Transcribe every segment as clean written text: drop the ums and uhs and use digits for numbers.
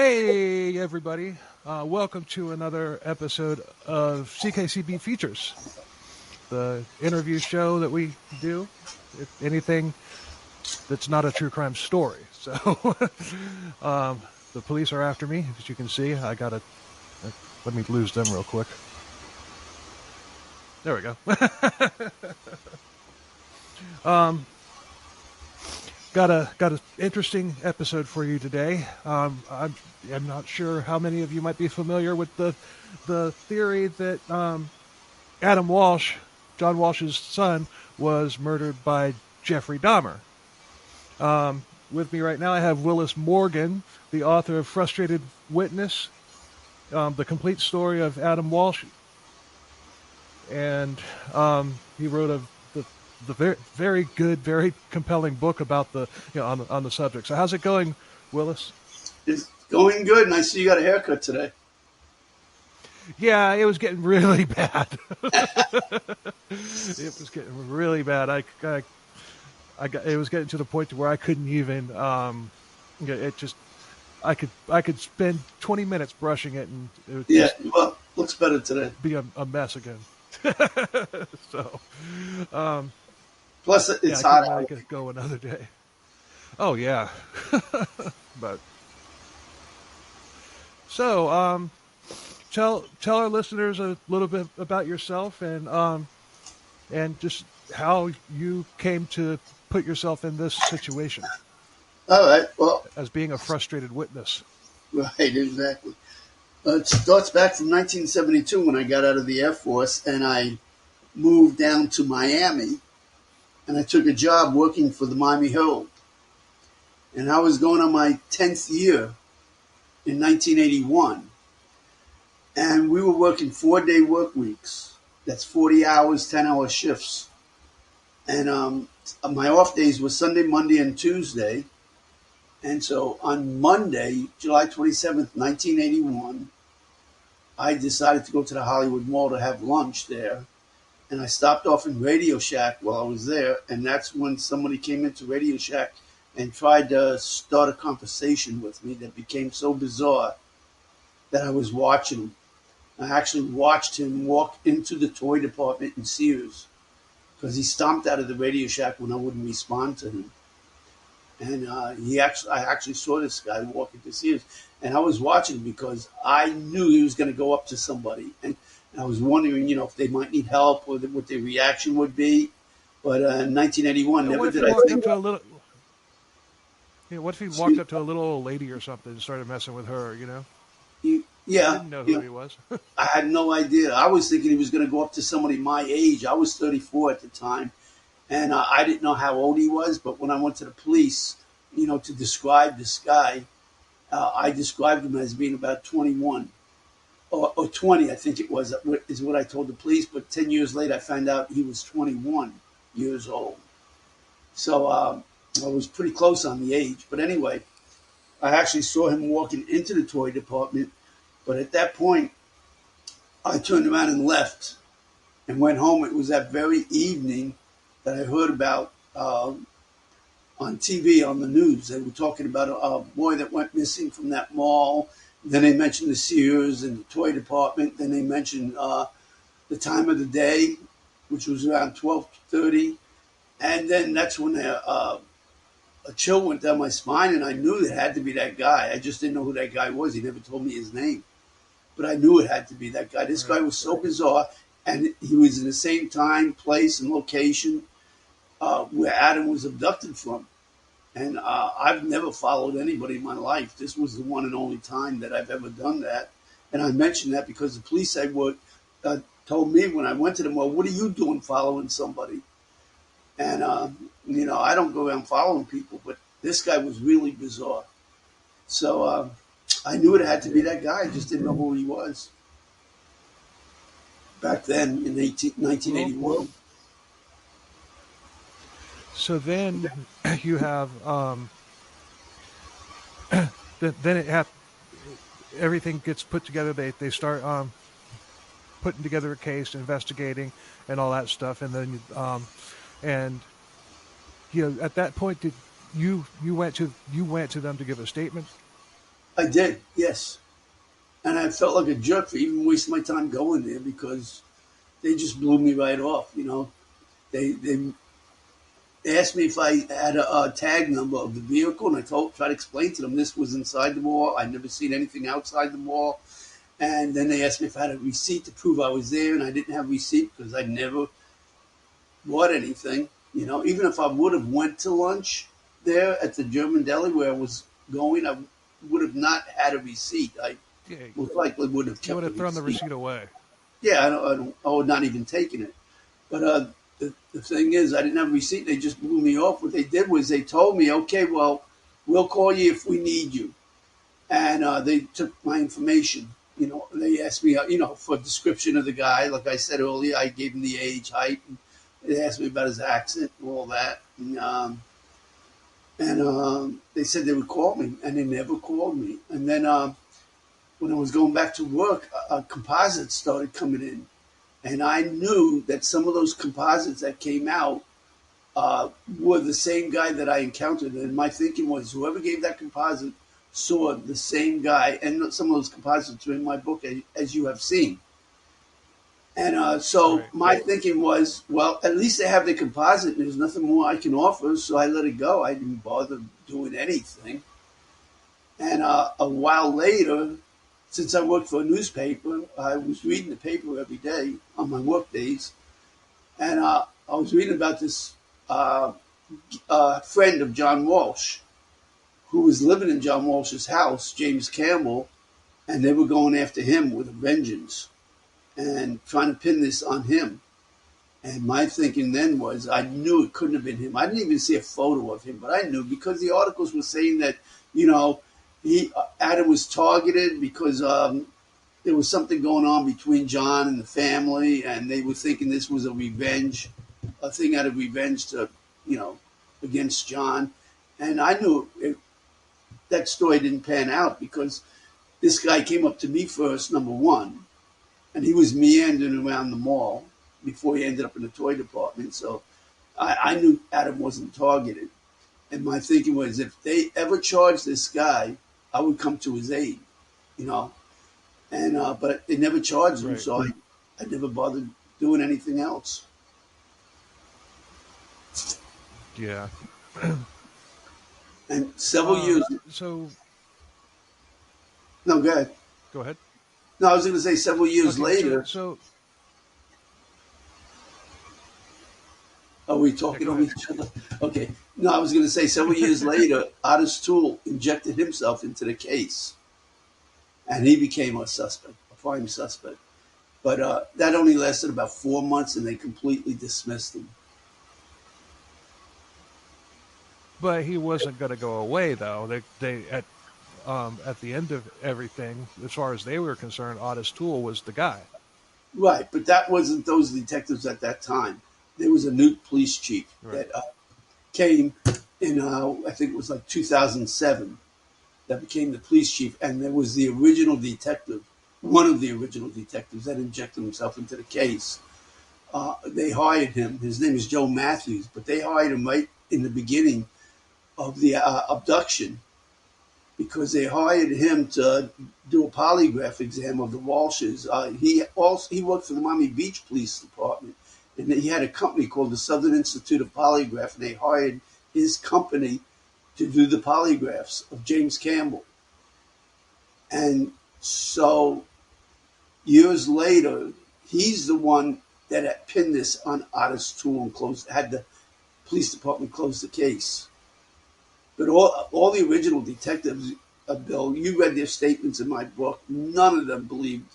Hey, everybody. Welcome to another episode of CKCB Features, the interview show that we do. If anything that's not a true crime story. So, the police are after me, as you can see. Let me lose them real quick. There we go. Got an interesting episode for you today. I'm not sure how many of you might be familiar with the theory that Adam Walsh, John Walsh's son, was murdered by Jeffrey Dahmer. With me right now, I have Willis Morgan, the author of Frustrated Witness, the complete story of Adam Walsh, and he wrote the very, very good, very compelling book about on the subject. So how's it going, Willis? It's going good, and I see you got a haircut today. Yeah, it was getting really bad. It was getting really bad. It was getting to the point to where I couldn't even. I could spend 20 minutes brushing it, and it would looks better today. Be a mess again. So. Plus, it's hot. I could go another day. Oh yeah, but so tell our listeners a little bit about yourself and just how you came to put yourself in this situation. All right. Well, as being a frustrated witness. Right. Exactly. It starts back from 1972 when I got out of the Air Force and I moved down to Miami. And I took a job working for the Miami Herald. And I was going on my 10th year in 1981. And we were working 4-day work weeks. That's 40 hours, 10-hour shifts. And my off days were Sunday, Monday, and Tuesday. And so on Monday, July 27th, 1981, I decided to go to the Hollywood Mall to have lunch there. And I stopped off in Radio Shack while I was there, and that's when somebody came into Radio Shack and tried to start a conversation with me that became so bizarre that I was watching him. I actually watched him walk into the toy department in Sears because he stomped out of the Radio Shack when I wouldn't respond to him. And I actually saw this guy walk into Sears, and I was watching because I knew he was going to go up to somebody. And I was wondering, if they might need help or what their reaction would be. But in 1981, never did I think. What if he walked up to a little old lady or something and started messing with her, Yeah. I didn't know who he was. I had no idea. I was thinking he was going to go up to somebody my age. I was 34 at the time. And I didn't know how old he was. But when I went to the police, to describe this guy, I described him as being about 21. Or 20, I think it was, is what I told the police. But 10 years later, I found out he was 21 years old. So I was pretty close on the age. But anyway, I actually saw him walking into the toy department. But at that point, I turned around and left and went home. It was that very evening that I heard about on TV, on the news. They were talking about a boy that went missing from that mall. Then they mentioned the Sears and the toy department. Then they mentioned the time of the day, which was around 12:30. And then that's when a chill went down my spine, and I knew it had to be that guy. I just didn't know who that guy was. He never told me his name. But I knew it had to be that guy. This guy was so bizarre, and he was in the same time, place, and location where Adam was abducted from. And I've never followed anybody in my life. This was the one and only time that I've ever done that. And I mentioned that because the police I worked told me when I went to them, well, what are you doing following somebody? And, I don't go around following people, but this guy was really bizarre. So I knew it had to be that guy. I just didn't know who he was. Back then in 1981. So then you have, everything gets put together. They start putting together a case, investigating, and all that stuff. And then, at that point, did you went to them to give a statement? I did, yes. And I felt like a jerk for even wasting my time going there because they just blew me right off. They asked me if I had a tag number of the vehicle, and I tried to explain to them this was inside the mall. I'd never seen anything outside the mall. And then they asked me if I had a receipt to prove I was there, and I didn't have a receipt because I never bought anything. Even if I would have went to lunch there at the German deli where I was going, I would have not had a receipt. I Yeah, most likely would have you kept would the have thrown the receipt. receipt away. Yeah, I would not even taken it. But the thing is, I didn't have a receipt. They just blew me off. What they did was they told me, okay, well, we'll call you if we need you. And they took my information. They asked me, for a description of the guy. Like I said earlier, I gave him the age, height. And they asked me about his accent and all that. And they said they would call me, and they never called me. And then when I was going back to work, composites started coming in. And I knew that some of those composites that came out were the same guy that I encountered. And my thinking was whoever gave that composite saw the same guy. And some of those composites are in my book, as you have seen. And so Right. my thinking was, well, at least they have the composite. And there's nothing more I can offer. So I let it go. I didn't bother doing anything. And a while later, since I worked for a newspaper, I was reading the paper every day on my work days. And I was reading about this friend of John Walsh, who was living in John Walsh's house, James Campbell, and they were going after him with a vengeance and trying to pin this on him. And my thinking then was, I knew it couldn't have been him. I didn't even see a photo of him, but I knew because the articles were saying that, Adam was targeted because there was something going on between John and the family, and they were thinking this was a thing out of revenge to, against John. And I knew that story didn't pan out because this guy came up to me first, number one, and he was meandering around the mall before he ended up in the toy department. So I knew Adam wasn't targeted. And my thinking was if they ever charged this guy, I would come to his aid, you know. And but they never charged him, Right. so I never bothered doing anything else. Yeah. And several years. So No, go ahead. go ahead. No, I was going to say several years Okay. So later. so Are we yeah. talking Go over ahead. each other? Okay. No, I was going to say several years later, Ottis Toole injected himself into the case, and he became a suspect, a prime suspect. But that only lasted about 4 months, and they completely dismissed him. But he wasn't going to go away, though. They at the end of everything, as far as they were concerned, Ottis Toole was the guy. Right, but that wasn't those detectives at that time. There was a new police chief Right. that came in, I think it was like 2007, that became the police chief, and there was the original detective, one of the original detectives that injected himself into the case. They hired him. His name is Joe Matthews, but they hired him right in the beginning of the abduction because they hired him to do a polygraph exam of the Walshes. He worked for the Miami Beach Police Department, and he had a company called the Southern Institute of Polygraph, and they hired his company to do the polygraphs of James Campbell. And so years later, he's the one that had pinned this on Ottis Toole and had the police department close the case. But all the original detectives, Bill, you read their statements in my book. None of them believed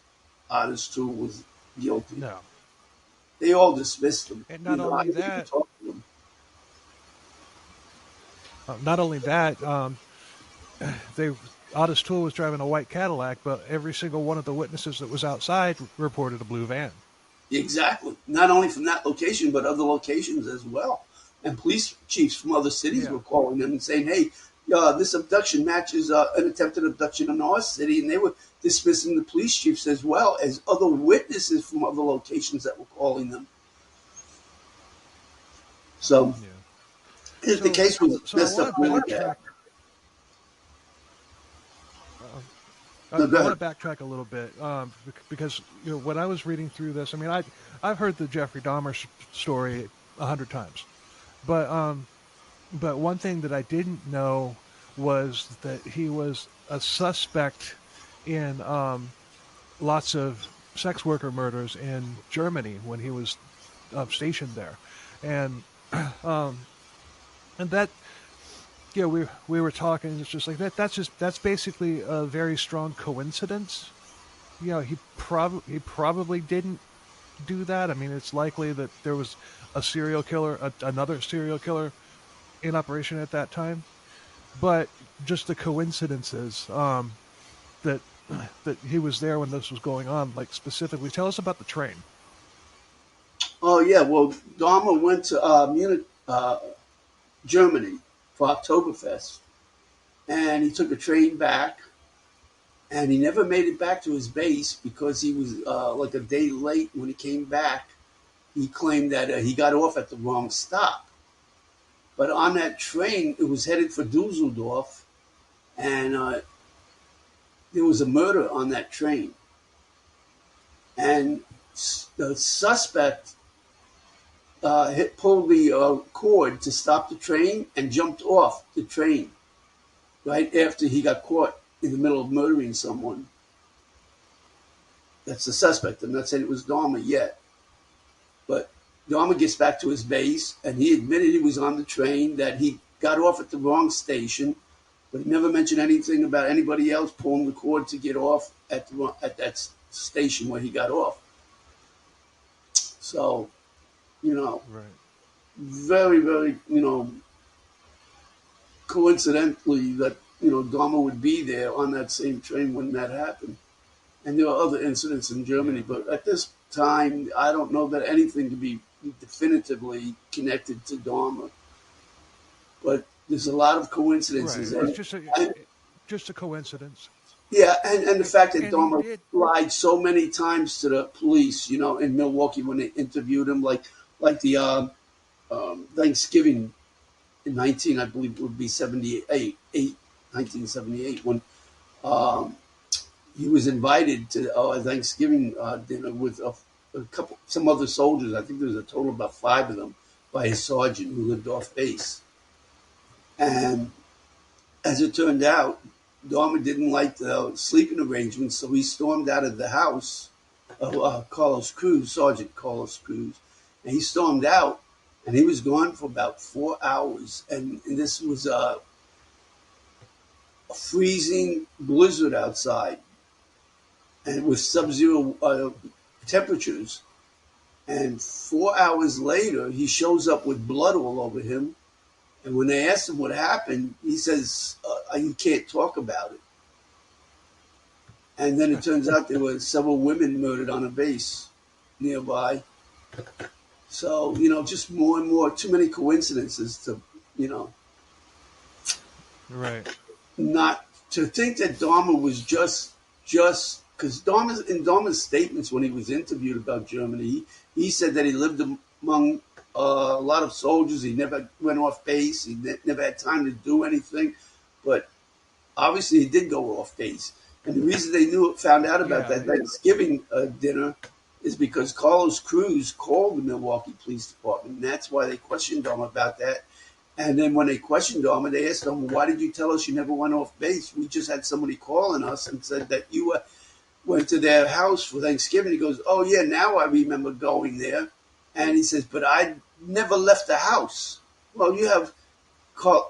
Ottis Toole was guilty. No. They all dismissed him. And not I only didn't even that, talk to them. not only that, they Ottis Toole was driving a white Cadillac, but every single one of the witnesses that was outside reported a blue van. Exactly. Not only from that location, but other locations as well. And police chiefs from other cities Yeah. were calling them and saying, hey, this abduction matches an attempted abduction in our city. And they were dismissing the police chiefs as well as other witnesses from other locations that were calling them. So Yeah. the case was So I messed want up to really bad. backtrack. No, go I ahead. want to backtrack a little bit because when I was reading through this, I mean, I've heard the Jeffrey Dahmer story 100 times, but one thing that I didn't know was that he was a suspect in lots of sex worker murders in Germany when he was stationed there, and um, and that we were talking. It's just like that. That's basically a very strong coincidence. He probably didn't do that. I mean, it's likely that there was a serial killer, another serial killer in operation at that time. But just the coincidences that that he was there when this was going on. Like specifically, tell us about the train. Oh yeah, well, Dahmer went to Munich, Germany, for Oktoberfest, and he took a train back, and he never made it back to his base because he was like a day late when he came back. He claimed that he got off at the wrong stop, but on that train, it was headed for Dusseldorf, and there was a murder on that train, and the suspect pulled the cord to stop the train and jumped off the train right after he got caught in the middle of murdering someone. That's the suspect. I'm not saying it was Dahmer yet, but Dahmer gets back to his base, and he admitted he was on the train, that he got off at the wrong station, but he never mentioned anything about anybody else pulling the cord to get off at that station where he got off. So, you know, Right. very, very, coincidentally that, Dahmer would be there on that same train when that happened. And there are other incidents in Germany, Yeah. but at this time, I don't know that anything can be definitively connected to Dahmer. But there's a lot of Right. coincidences. It's And, and just a coincidence. yeah, and the fact that And he Dahmer did. lied so many times to the police, in Milwaukee when they interviewed him, like the Thanksgiving in I believe it would be 1978, when um, he was invited to a Thanksgiving dinner with some other soldiers. I think there was a total of about 5 of them by a sergeant who lived off base. And as it turned out, Dahmer didn't like the sleeping arrangements, so he stormed out of the house of Carlos Cruz, Sergeant Carlos Cruz, and he stormed out, and he was gone for about 4 hours. And this was a freezing blizzard outside, and with sub-zero temperatures. And 4 hours later, he shows up with blood all over him. And when they asked him what happened, he says, "You can't talk about it." And then it turns out there were several women murdered on a base nearby. So, just more and more, too many coincidences to, Right. not to think that Dahmer was just because Dahmer's statements when he was interviewed about Germany, he said that he lived among a lot of soldiers. He never went off base. He never had time to do anything. But obviously, he did go off base. And the reason they found out about Yeah. that Thanksgiving dinner is because Carlos Cruz called the Milwaukee Police Department. And that's why they questioned him about that. And then when they questioned him, they asked him, "Why did you tell us you never went off base? We just had somebody calling us and said that you went to their house for Thanksgiving." He goes, "Oh, yeah, now I remember going there." And he says, "But I never left the house." Well, you have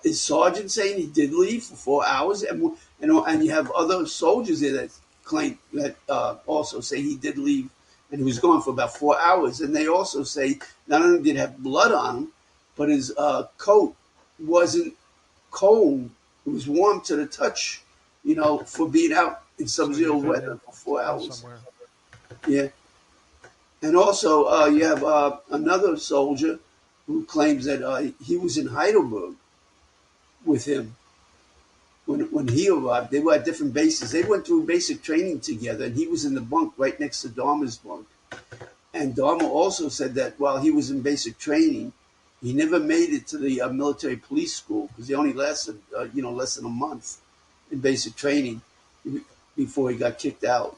his sergeant saying he did leave for 4 hours, and you have other soldiers there that claim that also say he did leave, and he was gone for about 4 hours. And they also say not only did he have blood on him, but his coat wasn't cold; it was warm to the touch, for being out in So sub-zero he fell weather for 4 hours. somewhere. Yeah. And also, you have another soldier who claims that he was in Heidelberg with him when he arrived. They were at different bases. They went through basic training together, and he was in the bunk right next to Dahmer's bunk. And Dahmer also said that while he was in basic training, he never made it to the military police school because he only lasted, less than a month in basic training. before he got kicked out.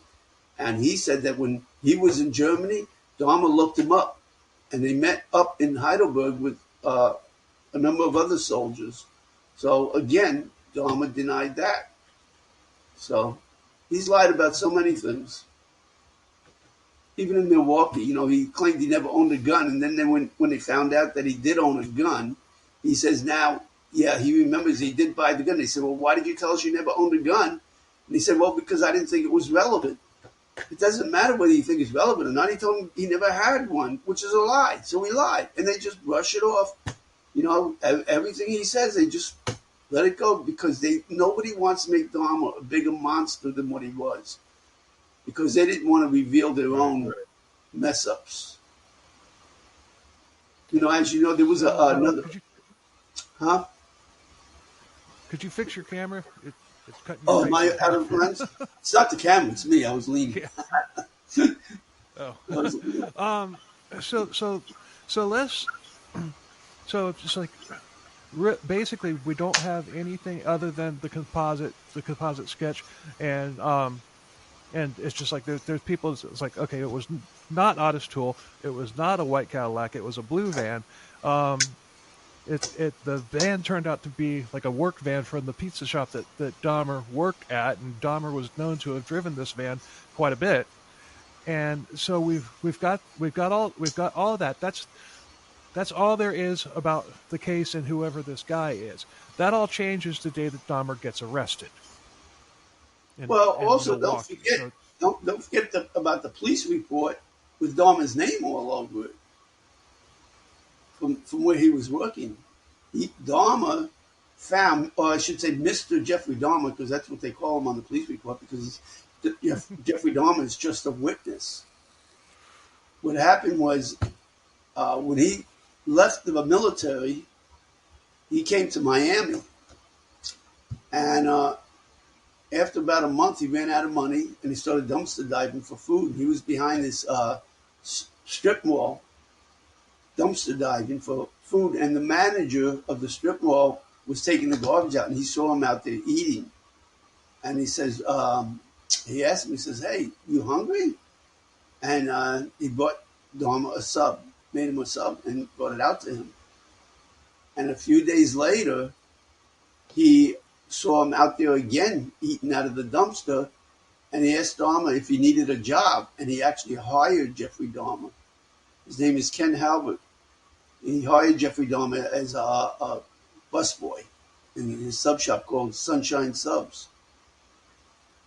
And he said that when he was in Germany, Dahmer looked him up, and they met up in Heidelberg with a number of other soldiers. So again, Dahmer denied that. So he's lied about so many things. Even in Milwaukee, he claimed he never owned a gun, and then when they found out that he did own a gun, he says now, yeah, he remembers he did buy the gun. They said, well, why did you tell us you never owned a gun? And he said, well, because I didn't think it was relevant. It doesn't matter whether you think it's relevant or not. He told him he never had one, which is a lie. So he lied, and they just brush it off. Everything he says, they just let it go because nobody wants to make Dahmer a bigger monster than what he was, because they didn't want to reveal their own mess ups. As you know, there was another. Huh? Could you fix your camera? It's cutting. Oh, am I out of lens? It's not the camera; it's me. I was leaning. Yeah. Oh. So let's. So it's just like, basically, we don't have anything other than the composite sketch, and it's just like there's people. It's like, okay, it was not Ottis Toole, it was not a white Cadillac, it was a blue van. The van turned out to be like a work van from the pizza shop that Dahmer worked at, and Dahmer was known to have driven this van quite a bit. And so we've got all of that. That's all there is about the case and whoever this guy is. That all changes the day that Dahmer gets arrested. Also don't forget about the police report with Dahmer's name all over it. From where he was working, Dahmer found, or I should say, Mr. Jeffrey Dahmer, because that's what they call him on the police report, because Jeffrey Dahmer is just a witness. What happened was, when he left the military, he came to Miami, and after about a month, he ran out of money, and he started dumpster diving for food. He was behind this strip mall, dumpster diving for food, and the manager of the strip mall was taking the garbage out, and he saw him out there eating, and he says, he asked him, he says, hey, you hungry? And he bought Dahmer a sub, made him a sub, and brought it out to him. And a few days later, he saw him out there again eating out of the dumpster, and he asked Dahmer if he needed a job, and he actually hired Jeffrey Dahmer. His name is Ken Halbert. He hired Jeffrey Dahmer as a busboy in his sub shop called Sunshine Subs.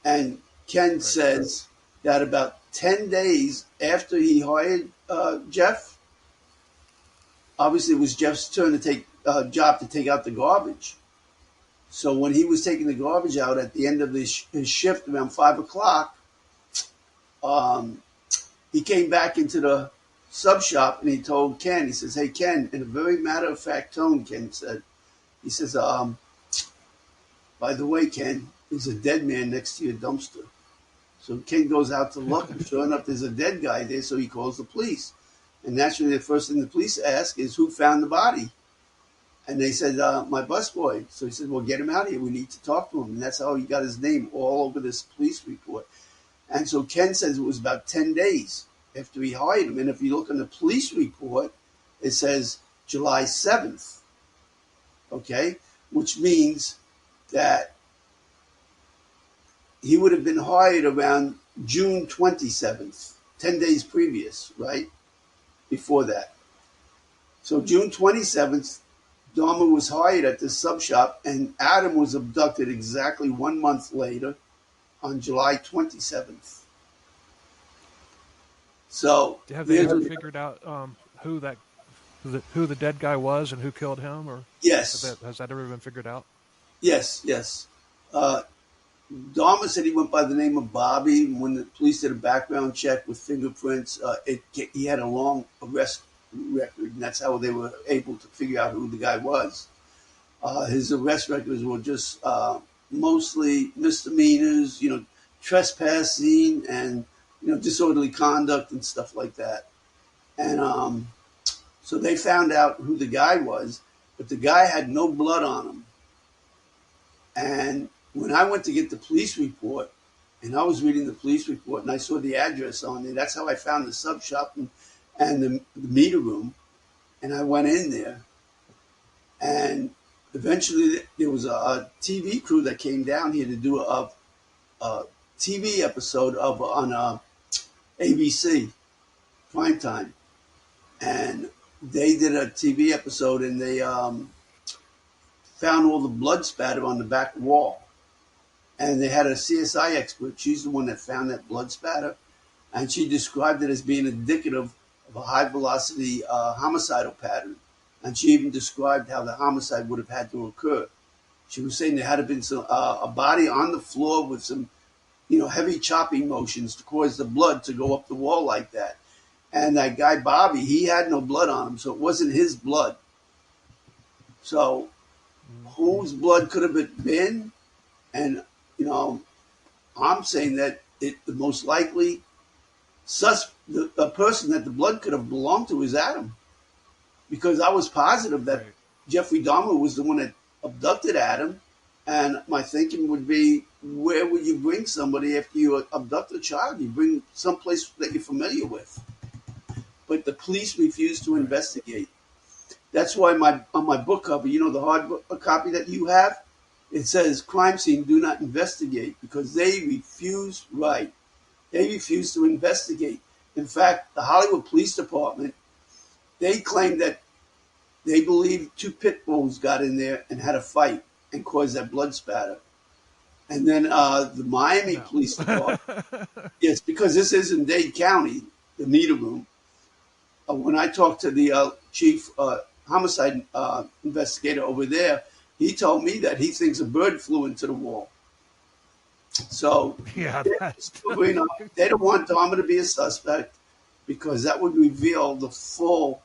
And Ken says that about 10 days after he hired Jeff, obviously it was Jeff's turn to take job to take out the garbage. So when he was taking the garbage out at the end of his shift around 5 o'clock, he came back into the sub shop and he told Ken, he says, hey, Ken, in a very matter-of-fact tone, Ken said, he says, by the way, Ken, there's a dead man next to your dumpster. So Ken goes out to look, and sure enough, there's a dead guy there, so he calls the police. And naturally, the first thing the police ask is, who found the body? And they said, my busboy. So he said, well, get him out of here. We need to talk to him. And that's how he got his name all over this police report. And so Ken says it was about 10 days after he hired him. And if you look in the police report, it says July 7th. Okay? Which means that he would have been hired around June 27th, 10 days previous, right? Before that. So June 27th, Dahmer was hired at this sub shop, and Adam was abducted exactly 1 month later on July 27th. So have they ever figured out who the dead guy was and who killed him? Or yes, has that ever been figured out? Yes. Dahmer said he went by the name of Bobby. When the police did a background check with fingerprints, he had a long arrest record, and that's how they were able to figure out who the guy was. His arrest records were just mostly misdemeanors, trespassing and disorderly conduct and stuff like that. And so they found out who the guy was, but the guy had no blood on him. And when I went to get the police report, And I was reading the police report, and I saw the address on there. That's how I found the sub shop and the meter room. And I went in there, and eventually there was a TV crew that came down here to do a TV episode on ABC primetime, and they did a TV episode, and they found all the blood spatter on the back wall, and they had a CSI expert. She's the one that found that blood spatter, and she described it as being indicative of a high velocity homicidal pattern, and she even described how the homicide would have had to occur. She was saying there had to have been a body on the floor with some heavy chopping motions to cause the blood to go up the wall like that. And that guy, Bobby, he had no blood on him, so it wasn't his blood. So whose blood could have it been? And, I'm saying that the most likely the person that the blood could have belonged to is Adam. Because I was positive that Jeffrey Dahmer was the one that abducted Adam. And my thinking would be, where would you bring somebody after you abduct a child? You bring someplace that you're familiar with. But the police refused to investigate. That's why on my book cover, the hard copy that you have, it says crime scene, do not investigate, because they refuse to investigate. In fact, the Hollywood Police Department, they claim that they believe 2 pit bulls got in there and had a fight and caused that blood spatter. And then the Miami Police Department, yes, because this is in Dade County, the meter room. When I talked to the chief homicide investigator over there, he told me that he thinks a bird flew into the wall. So they don't want Dahmer to be a suspect, because that would reveal the full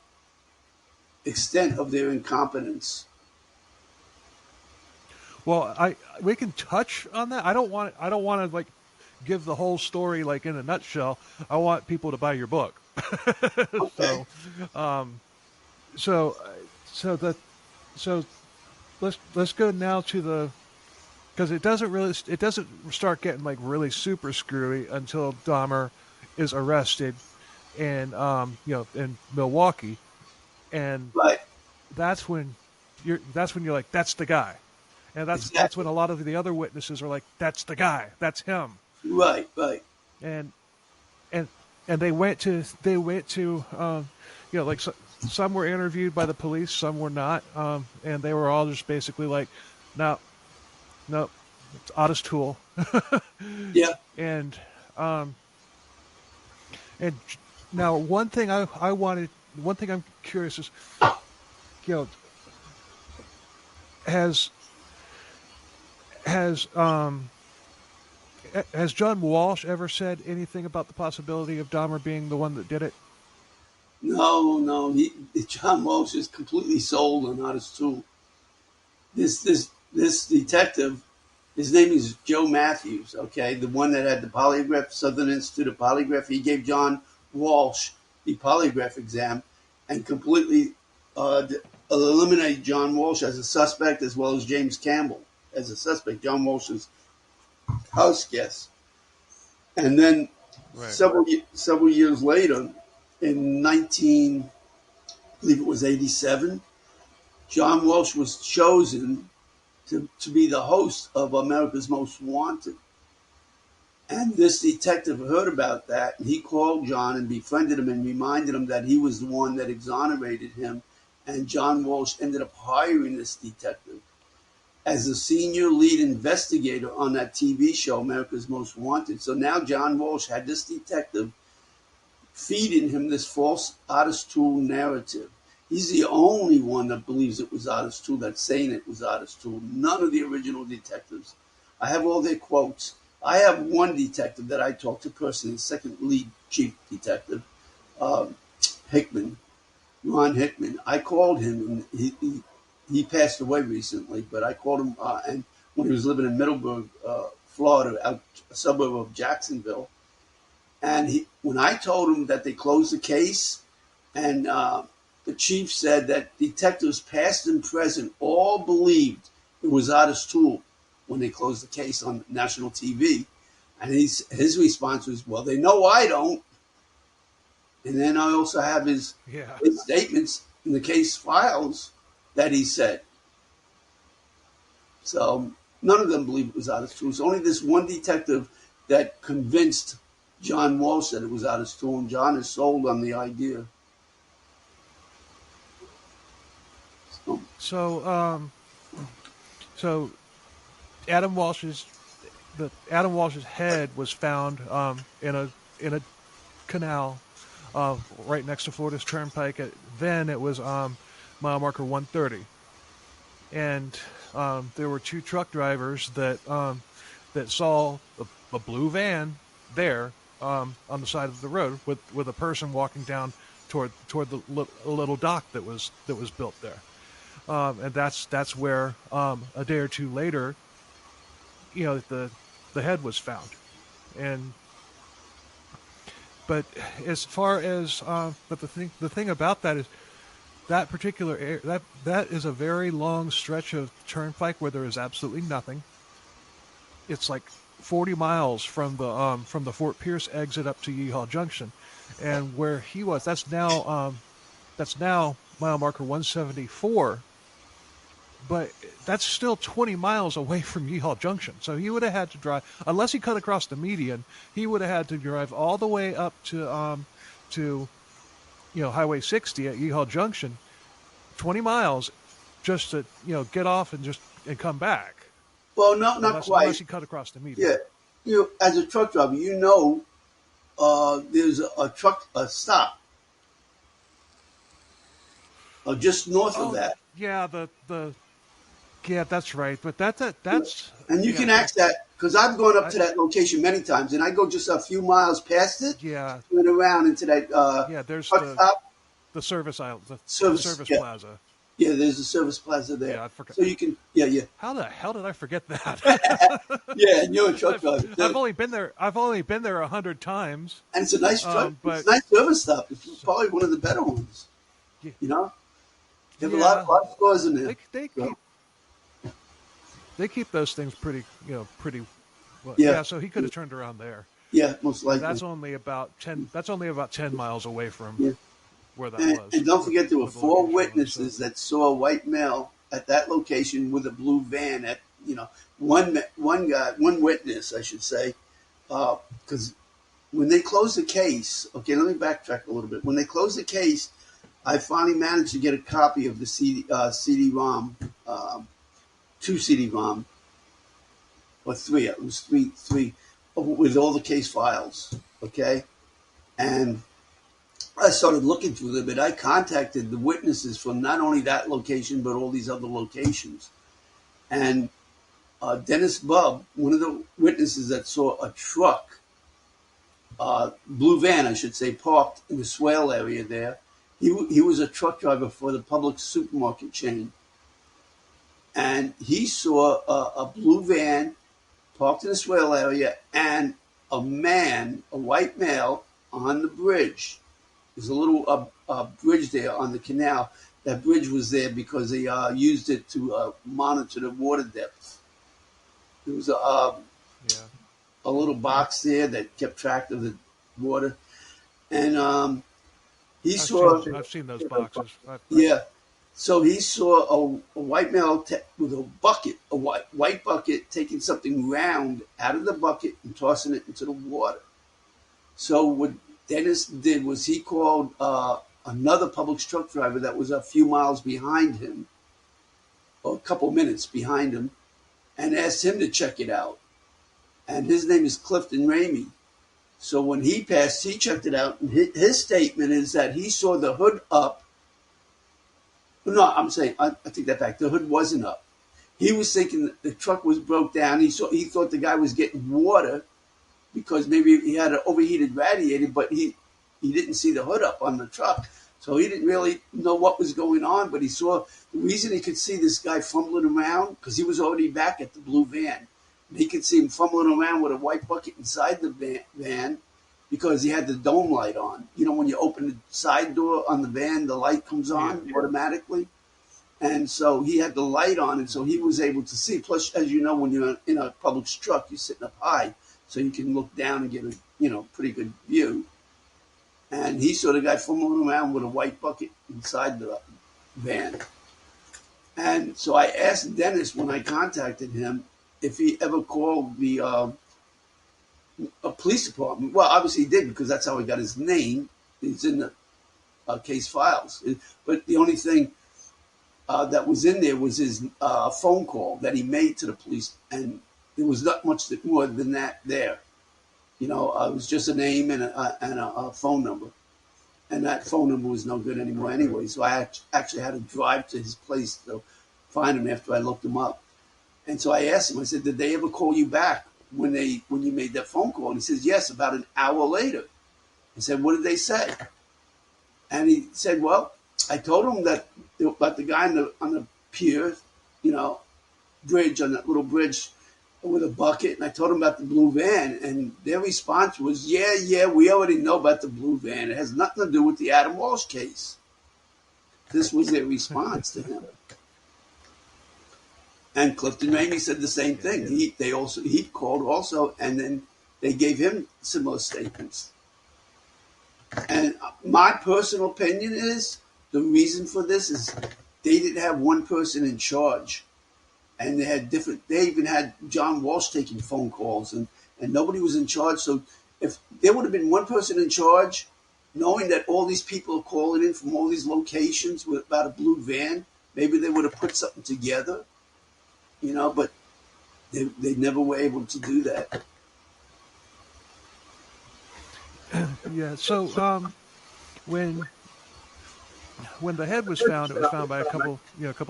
extent of their incompetence. Well, we can touch on that. I don't want to give the whole story in a nutshell. I want people to buy your book. Okay. So let's go now to because it doesn't start getting really super screwy until Dahmer is arrested in Milwaukee, and that's when you're like, that's the guy. And that's when a lot of the other witnesses are like, that's the guy, that's him. Right. And they went to some were interviewed by the police, some were not, and they were all just basically like, no, it's Ottis Toole. Yeah. And now one thing I'm curious is, has John Walsh ever said anything about the possibility of Dahmer being the one that did it? No. John Walsh is completely sold on Ottis Toole. This detective, his name is Joe Matthews. Okay, the one that had the polygraph, Southern Institute of Polygraph. He gave John Walsh the polygraph exam and completely eliminated John Walsh as a suspect, as well as James Campbell as a suspect. John Walsh's house guest. And then several years later, in 1987, John Walsh was chosen to be the host of America's Most Wanted. And this detective heard about that, and he called John and befriended him and reminded him that he was the one that exonerated him. And John Walsh ended up hiring this detective as a senior lead investigator on that TV show, America's Most Wanted. So now John Walsh had this detective feeding him this false Ottis Toole narrative. He's the only one that believes it was Ottis Toole, that's saying it was Ottis Toole. None of the original detectives. I have all their quotes. I have one detective that I talked to personally, second lead chief detective, Hickman, Ron Hickman. I called him, and he passed away recently, but I called him and when he was living in Middleburg, Florida, a suburb of Jacksonville. And when I told him that they closed the case, and the chief said that detectives past and present all believed it was Ottis Toole when they closed the case on national TV. And his response was, well, they know I don't. And then I also have his statements in the case files that he said. So none of them believe it was Ottis Toole. It's only this one detective that convinced John Walsh that it was Ottis Toole, and John is sold on the idea. So Adam Walsh's head was found in a canal right next to Florida's Turnpike. Then it was mile marker 130, and there were two truck drivers that saw a blue van there on the side of the road with a person walking down toward the little dock that was built there. And that's where a day or two later, the head was found. But as far as but the thing about that is that particular area, that is a very long stretch of turnpike where there is absolutely nothing. It's like 40 miles from the Fort Pierce exit up to Yeehaw Junction, and where he was, that's now mile marker 174. But that's still 20 miles away from Yeehaw Junction. So he would have had to drive, unless he cut across the median, he would have had to drive all the way up to Highway 60 at Yeehaw Junction, 20 miles, just to get off and come back. Well, not quite. Unless he cut across the median. Yeah, as a truck driver, there's a stop just north of that. Yeah, yeah, that's right. But that's and you can ask that because I've gone up to that location many times, and I go just a few miles past it. Yeah, went around into that. There's the service aisle, the service plaza. Yeah, there's a service plaza there. Yeah, I forgot. So you can, How the hell did I forget that? Yeah, and you're a truck driver. I've only been there 100 times. And it's a nice truck. But it's a nice service stop. It's probably one of the better ones. Yeah. They have a lot of stores in there. They keep those things pretty. Well, so he could have turned around there. Yeah, most likely. That's only about 10 miles away from where that was. And don't forget, there were 4 witnesses that saw a white male at that location with a blue van. At one witness, I should say, because when they closed the case. Okay, let me backtrack a little bit. When they closed the case, I finally managed to get a copy of the CD-ROM, 2 CD-ROM, or 3. It was three with all the case files. Okay, and I started looking through them, but I contacted the witnesses from not only that location but all these other locations. And Dennis Bubb, one of the witnesses that saw a truck, blue van, I should say, parked in the swale area there. He was a truck driver for the Publix supermarket chain. And he saw a blue van parked in the swale area and a white male, on the bridge. There's a little bridge there on the canal. That bridge was there because they used it to monitor the water depth. There was a little box there that kept track of the water. And I've seen those boxes. So he saw a white male with a bucket, a white bucket, taking something round out of the bucket and tossing it into the water. So what Dennis did was he called another Publix truck driver that was a few miles behind him, or a couple minutes behind him, and asked him to check it out. And his name is Clifton Ramey. So when he passed, he checked it out, and his statement is that he saw the hood up. No, I take that back. The hood wasn't up. He was thinking that the truck was broke down. He thought the guy was getting water because maybe he had an overheated radiator, but he didn't see the hood up on the truck. So he didn't really know what was going on, but he saw the reason he could see this guy fumbling around because he was already back at the blue van. And he could see him fumbling around with a white bucket inside the van because he had the dome light on. You know, when you open the side door on the van, the light comes on automatically. And so he had the light on, and so he was able to see. Plus, as you know, when you're in a Publix truck, you're sitting up high, so you can look down and get a, pretty good view. And he saw the guy fumbling around with a white bucket inside the van. And so I asked Dennis when I contacted him if he ever called the a police department. Well, obviously he didn't, because that's how he got his name. It's in the case files. But the only thing that was in there was his phone call that he made to the police, and there was not much more than that there. It was just a name and a phone number. And that phone number was no good anymore anyway. So I actually had to drive to his place to find him after I looked him up. And so I asked him, I said, did they ever call you back when you made that phone call? And he says, yes, about an hour later. I said, what did they say? And he said, well, I told him about the guy on the pier, bridge, on that little bridge with a bucket. And I told him about the blue van. And their response was, yeah, we already know about the blue van. It has nothing to do with the Adam Walsh case. This was their response to him. And Clifton Ramey said the same thing. He called also, and then they gave him similar statements. And my personal opinion is the reason for this is they didn't have one person in charge, and they even had John Walsh taking phone calls, and nobody was in charge. So if there would have been one person in charge, knowing that all these people are calling in from all these locations about a blue van, maybe they would have put something together. But they never were able to do that. Yeah. So when the head was found, it was found by a couple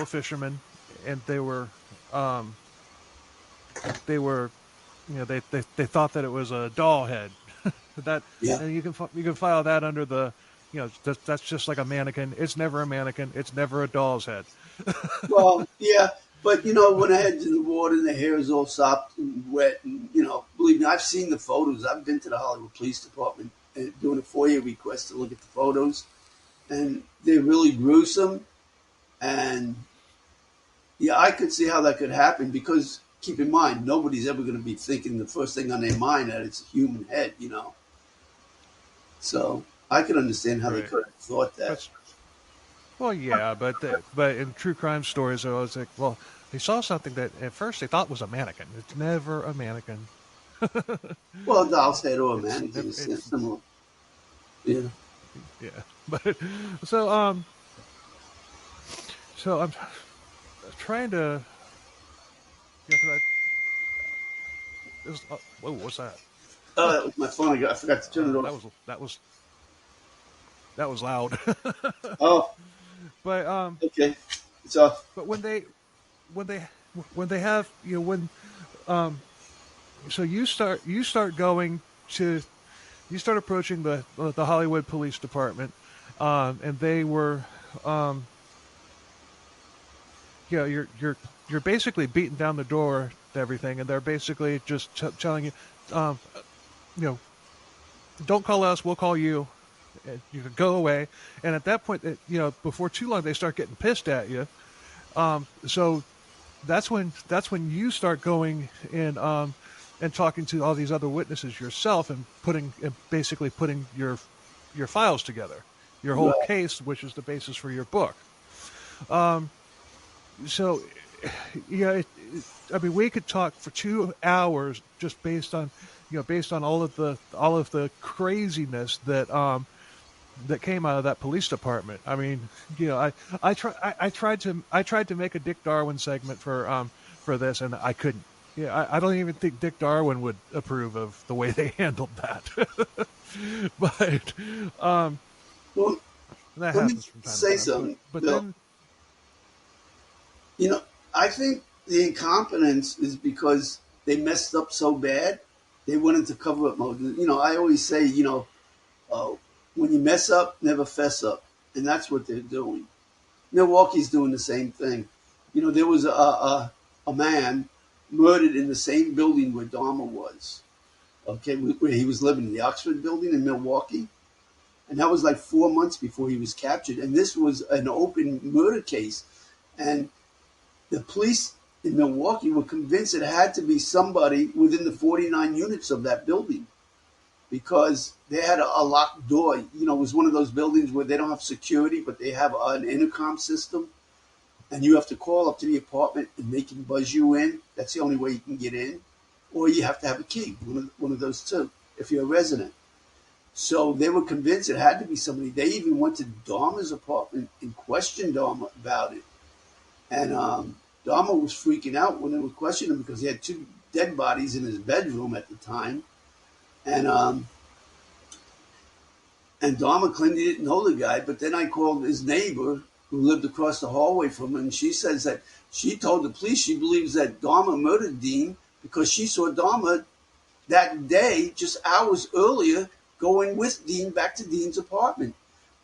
fishermen, and they thought that it was a doll head. And you can file that under the, that's just like a mannequin. It's never a mannequin. It's never a doll's head. Well, yeah. But, when I head to the water and the hair is all sopped and wet, and, believe me, I've seen the photos. I've been to the Hollywood Police Department doing a FOIA request to look at the photos, and they're really gruesome. And, yeah, I could see how that could happen because, keep in mind, nobody's ever going to be thinking the first thing on their mind that it's a human head, So I could understand how they could have thought that. Well, yeah, but in true crime stories, I was like, well, they saw something that at first they thought was a mannequin. It's never a mannequin. Well, a doll's head or a mannequin is similar. Yeah. Yeah, but so I'm trying to. Whoa, what's that? That was my phone. I forgot to turn it off. That was loud. Oh. But okay, it's off. But when they have so you start approaching the Hollywood Police Department, and they were you're basically beating down the door to everything, and they're basically just telling you, don't call us, we'll call you. You can go away, and at that point, before too long, they start getting pissed at you. So that's when you start going and talking to all these other witnesses yourself, and basically putting your files together, your whole case, which is the basis for your book. So we could talk for 2 hours just based on all of the craziness that came out of that police department. I mean, I tried to make a Dick Darwin segment for this, and I couldn't. Yeah, I don't even think Dick Darwin would approve of the way they handled that. But well, that let me happens from time say to time. something. But Bill, then, I think the incompetence is because they messed up so bad, they went into cover-up mode. I always say, when you mess up, never fess up. And that's what they're doing. Milwaukee's doing the same thing. There was a man murdered in the same building where Dahmer was. Okay, where he was living in the Oxford building in Milwaukee. And that was like 4 months before he was captured. And this was an open murder case. And the police in Milwaukee were convinced it had to be somebody within the 49 units of that building because they had a locked door. You know, it was one of those buildings where they don't have security, but they have an intercom system, and you have to call up to the apartment and they can buzz you in. That's the only way you can get in, or you have to have a key, one of those two, if you're a resident. So they were convinced it had to be somebody. They even went to Dahmer's apartment and questioned Dahmer about it. And Dahmer was freaking out when they were questioning him because he had 2 dead bodies in his bedroom at the time. And Dahmer claimed he didn't know the guy. But then I called his neighbor who lived across the hallway from him, and she says that she told the police she believes that Dahmer murdered Dean because she saw Dahmer that day, just hours earlier, going with Dean back to Dean's apartment.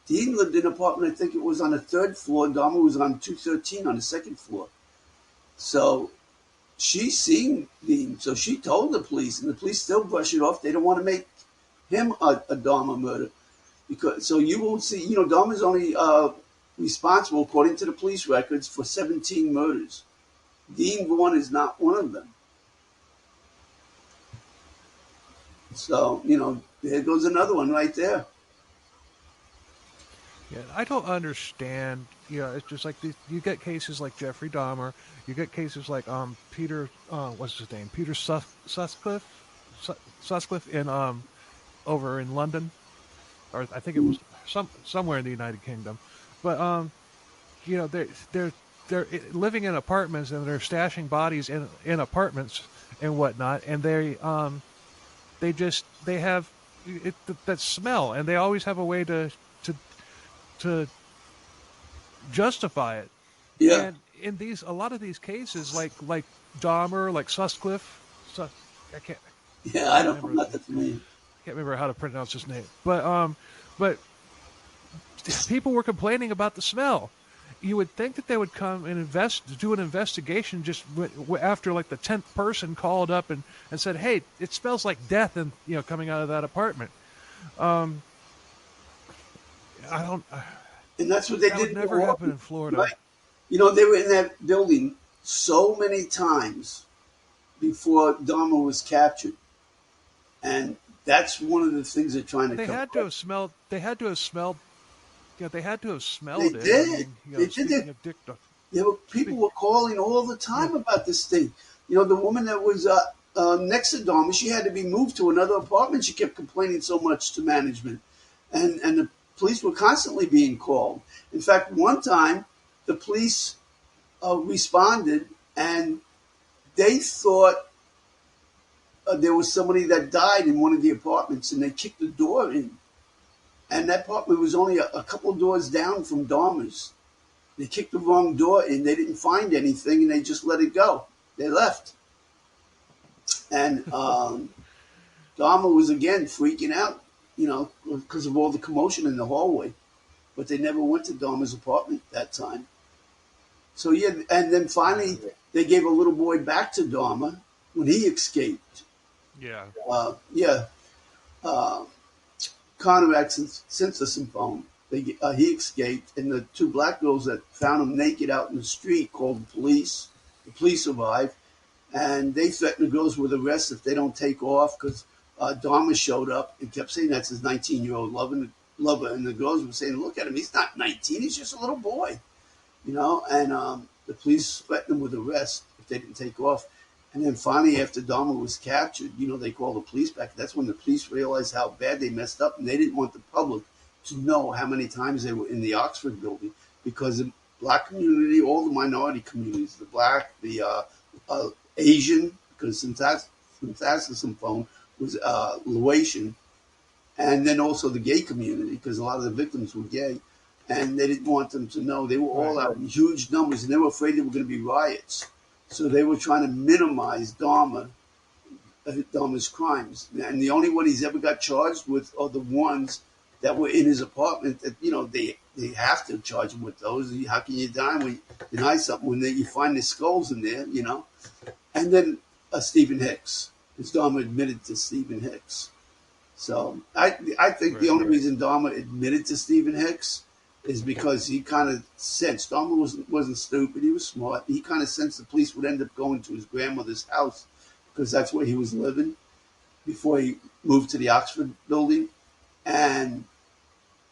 Dean lived in an apartment, I think it was on the 3rd floor. Dahmer was on 213 on the 2nd floor. So she seen Dean. So she told the police, and the police still brush it off. They don't want to make him a Dahmer murder. So you won't see, you know, Dahmer's only responsible, according to the police records, for 17 murders. Dean Vaughn is not one of them. So, you know, there goes another one right there. Yeah, I don't understand. You know, it's just like you get cases like Jeffrey Dahmer. You get cases like Peter, what's his name? Peter Sutcliffe in over in London, or I think it was somewhere in the United Kingdom. But you know, they're living in apartments and they're stashing bodies in apartments and whatnot, and they have that smell, and they always have a way to justify it. Yeah. And in a lot of these cases, like Dahmer, like Sutcliffe, I can't. Yeah, I don't know the name. I can't remember how to pronounce his name, but people were complaining about the smell. You would think that they would come and do an investigation just after like the 10th person called up and said, "Hey, it smells like death," and you know, coming out of that apartment. I don't. And that's what they that did. Would never happen in Florida. Right? You know, they were in that building so many times before Dahmer was captured, and that's one of the things they're trying to. They had to have smelled. They had to have smelled. Yeah, they had to have smelled it. They did. I mean, you know, they did. People were calling all the time about this thing. You know, the woman that was next to Dahmer, she had to be moved to another apartment. She kept complaining so much to management, and the police were constantly being called. In fact, one time the police responded, and they thought there was somebody that died in one of the apartments, and they kicked the door in. And that apartment was only a couple of doors down from Dahmer's. They kicked the wrong door in. They didn't find anything, and they just let it go. They left. And Dahmer was, again, freaking out, you know, because of all the commotion in the hallway. But they never went to Dahmer's apartment that time. So, yeah, and then finally they gave a little boy back to Dahmer when he escaped. Yeah. Conrad Simpson phone. He escaped, and the 2 black girls that found him naked out in the street called the police. The police survived, and they threatened the girls with arrest if they don't take off because Dahmer showed up and kept saying that's his 19-year-old lover, and the girls were saying, "Look at him, he's not 19, he's just a little boy," you know. And the police threatened them with arrest if they didn't take off. And then finally, after Dahmer was captured, you know, they called the police back. That's when the police realized how bad they messed up, and they didn't want the public to know how many times they were in the Oxford building because the black community, all the minority communities, the black, the Asian, because Simpson phone was Laotian, and then also the gay community because a lot of the victims were gay, and they didn't want them to know. They were all out in huge numbers, and they were afraid there were going to be riots. So they were trying to minimize Dahmer's crimes. And the only one he's ever got charged with are the ones that were in his apartment that, you know, they have to charge him with those. How can you deny something when you find the skulls in there, you know? And then Stephen Hicks. Because Dahmer admitted to Stephen Hicks. So I think the only reason Dahmer admitted to Stephen Hicks is because he kind of sensed Dahmer wasn't stupid. He was smart. He kind of sensed the police would end up going to his grandmother's house because that's where he was living before he moved to the Oxford building, and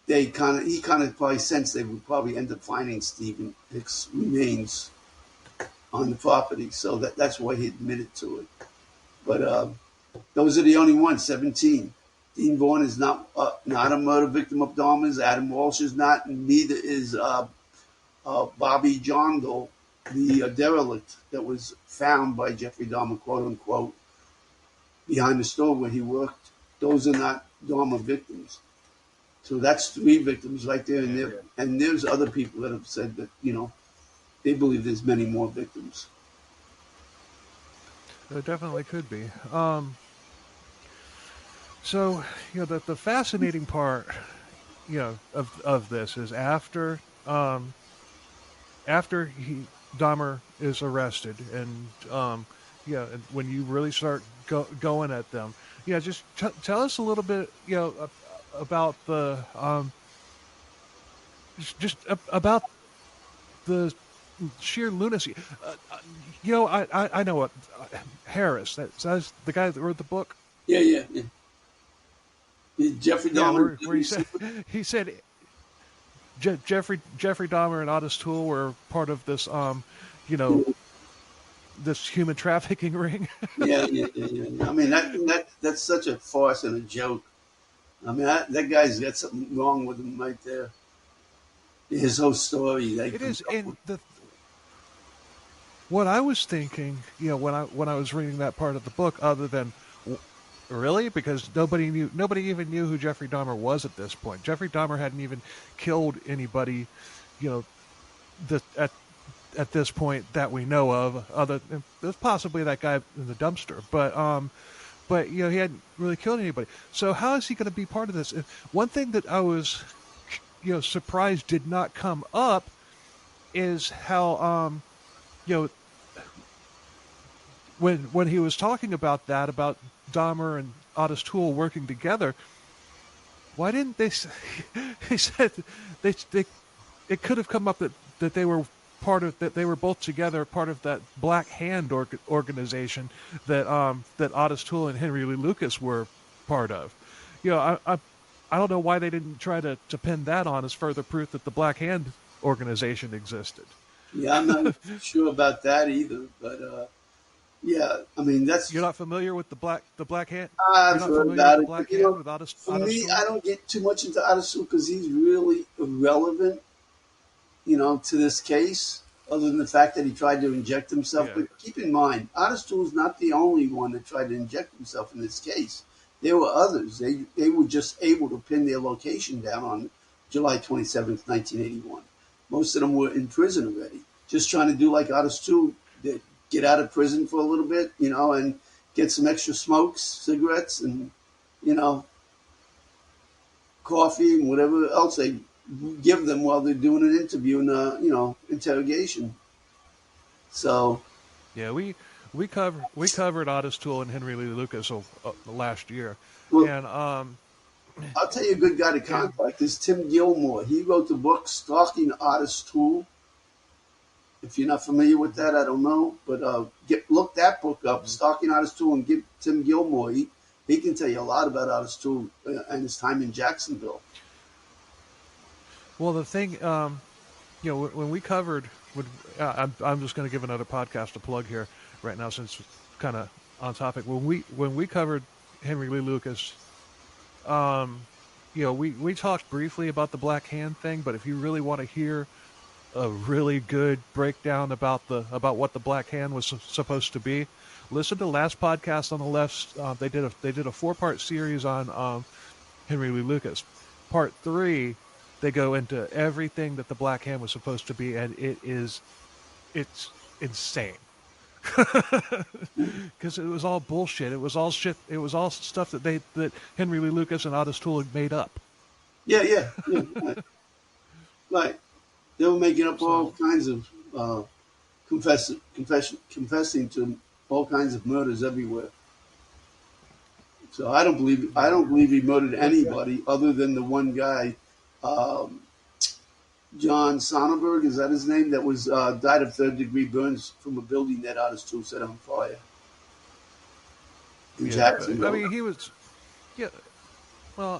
he kind of probably sensed they would probably end up finding Stephen Hicks' remains on the property, so that's why he admitted to it. But those are the only ones. 17. Dean Vaughn is not a murder victim of Dahmer's. Adam Walsh is not, and neither is Bobby John Doe, the derelict that was found by Jeffrey Dahmer, quote unquote, behind the store where he worked. Those are not Dahmer victims. So that's 3 victims right there, and there's other people that have said that they believe there's many more victims. There definitely could be. So, the fascinating part, of this is after Dahmer is arrested, and and when you really start going at them, just tell us a little bit, about the about the sheer lunacy. I know what Harris. That's the guy that wrote the book. Yeah. Jeffrey Dahmer. Where he said Jeffrey Dahmer and Ottis Toole were part of this this human trafficking ring. Yeah. I mean that's such a farce and a joke. I mean that guy's got something wrong with him right there. His whole story. It is, and what I was thinking, when I was reading that part of the book, other than really, because nobody even knew who Jeffrey Dahmer was at this point. Jeffrey Dahmer hadn't even killed anybody, at this point that we know of. Other than there's possibly that guy in the dumpster, but he hadn't really killed anybody. So how is he going to be part of this? And one thing that I was, surprised did not come up is how, when he was talking about Dahmer and Ottis Toole working together, why didn't they? He said it could have come up that they were that they were both together, part of that Black Hand organization that Ottis Toole and Henry Lee Lucas were part of. I don't know why they didn't try to pin that on as further proof that the Black Hand organization existed. Yeah, I'm not sure about that either, but yeah, I mean that's. You're not familiar with the Black Hand? I've heard about it. Black Hand with Ottis For me, Toole? I don't get too much into Ottis Toole because he's really irrelevant, to this case, other than the fact that he tried to inject himself. Yeah. But keep in mind, Ottis Toole's not the only one that tried to inject himself in this case. There were others. They were just able to pin their location down on July 27th, 1981. Most of them were in prison already, just trying to do like Ottis Toole did. Get out of prison for a little bit, and get some extra smokes, cigarettes, and, coffee and whatever else they give them while they're doing an interview and, interrogation. So. Yeah, we covered Ottis Toole and Henry Lee Lucas last year. Well, and I'll tell you a good guy to contact is Tim Gilmore. He wrote the book Stalking Ottis Toole. If you're not familiar with that, I don't know. But look that book up, Stalking Ottis Toole, and give Tim Gilmore. He can tell you a lot about Ottis Toole and his time in Jacksonville. Well, the thing, when we covered, I'm just going to give another podcast a plug here right now since it's kind of on topic. When we covered Henry Lee Lucas, we talked briefly about the Black Hand thing, but if you really want to hear a really good breakdown about what the Black Hand was supposed to be, listen to last podcast on the left. They did a 4-part series on Henry Lee Lucas. Part 3, they go into everything that the Black Hand was supposed to be, and it's insane. Because it was all bullshit. It was all shit. It was all stuff that Henry Lee Lucas and Ottis Toole had made up. Yeah. Right. They were making up all kinds of confessing to all kinds of murders everywhere. So I don't believe he murdered anybody other than the one guy, John Sonnenberg, is that his name? That was died of third-degree burns from a building that Ottis Toole set on fire in Jacksonville. I mean, he was. Yeah. Well,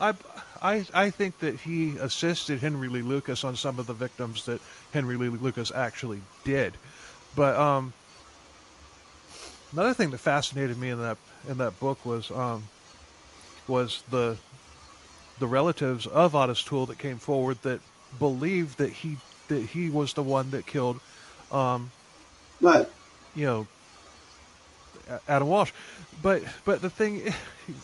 I think that he assisted Henry Lee Lucas on some of the victims that Henry Lee Lucas actually did. But another thing that fascinated me in that book was the relatives of Ottis Toole that came forward that believed that he was the one that killed, Right. you know, Adam Walsh. But the thing,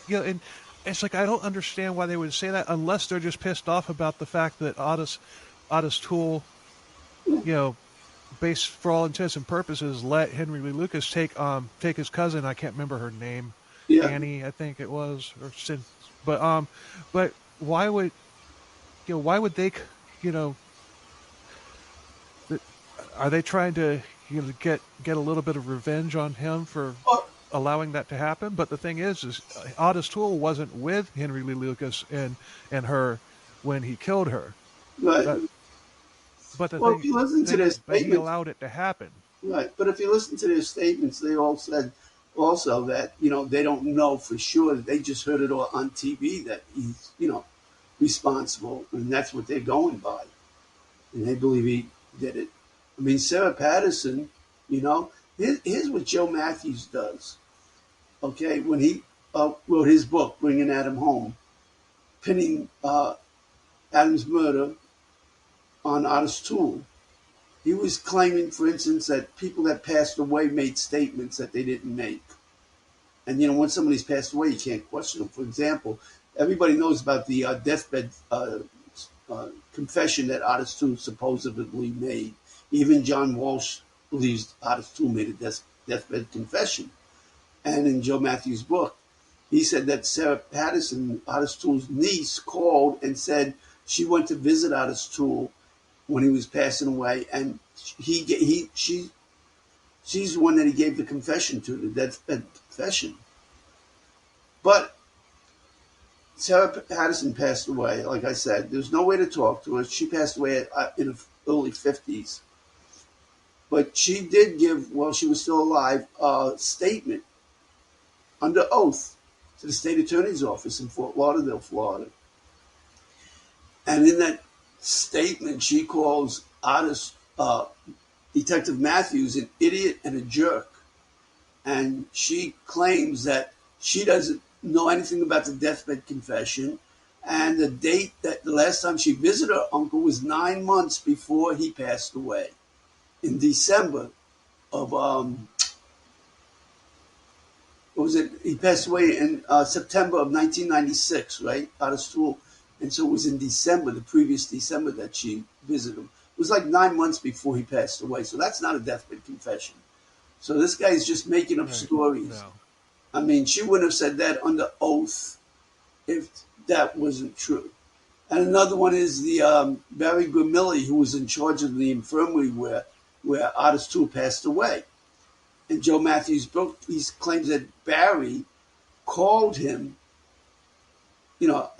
and it's like I don't understand why they would say that unless they're just pissed off about the fact that Ottis Toole, based for all intents and purposes, let Henry Lee Lucas take his cousin. I can't remember her name, Annie, I think it was, or Sin. But why would they, are they trying to get a little bit of revenge on him for allowing that to happen? But the thing is Ottis Toole wasn't with Henry Lee Lucas and her when he killed her. Right. But if you listen to their statements, he allowed it to happen. Right. But if you listen to their statements, they all said also that, they don't know for sure. They just heard it all on TV that he's, responsible, and that's what they're going by. And they believe he did it. I mean, Sarah Patterson, here's what Joe Matthews does. Okay, when he wrote his book, Bringing Adam Home, pinning Adam's murder on Ottis Toole, he was claiming, for instance, that people that passed away made statements that they didn't make. And, when somebody's passed away, you can't question them. For example, everybody knows about the deathbed confession that Ottis Toole supposedly made. Even John Walsh believes Ottis Toole made a deathbed confession. And in Joe Matthews' book, he said that Sarah Patterson, Ottis Toole's niece, called and said she went to visit Ottis Toole when he was passing away, and she's the one that he gave the confession to, the deathbed confession. But Sarah Patterson passed away, like I said. There's no way to talk to her. She passed away in the early 50s. But she did give, while she was still alive, a statement under oath to the state attorney's office in Fort Lauderdale, Florida. And in that statement, she calls Detective Matthews an idiot and a jerk. And she claims that she doesn't know anything about the deathbed confession. And the date that the last time she visited her uncle was 9 months before he passed away, in December of he passed away in September of 1996, right? Ottis Toole. And so it was in December, the previous December, that she visited him. It was like 9 months before he passed away. So that's not a deathbed confession. So this guy's just making up stories. No. I mean, she wouldn't have said that under oath if that wasn't true. And another one is the Barry Grimilli, who was in charge of the infirmary where Ottis Toole passed away. In Joe Matthews' book, he claims that Barry called him,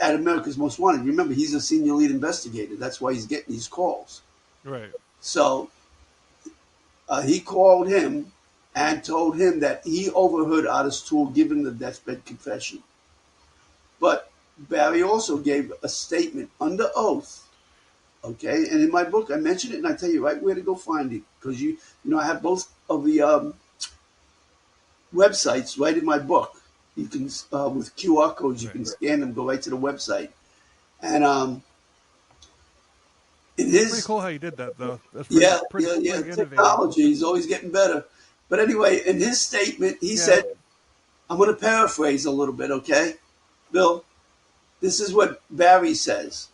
at America's Most Wanted. Remember, he's a senior lead investigator. That's why he's getting these calls. Right. So he called him and told him that he overheard Ottis Toole giving the deathbed confession. But Barry also gave a statement under oath. Okay, and in my book, I mentioned it, and I tell you right where to go find it, because I have both of the websites right in my book. You can with QR codes, you can scan them, go right to the website, and it's pretty cool how you did that, though. That's pretty Technology is always getting better. But anyway, in his statement, he said, I'm going to paraphrase a little bit, okay, Bill? This is what Barry says.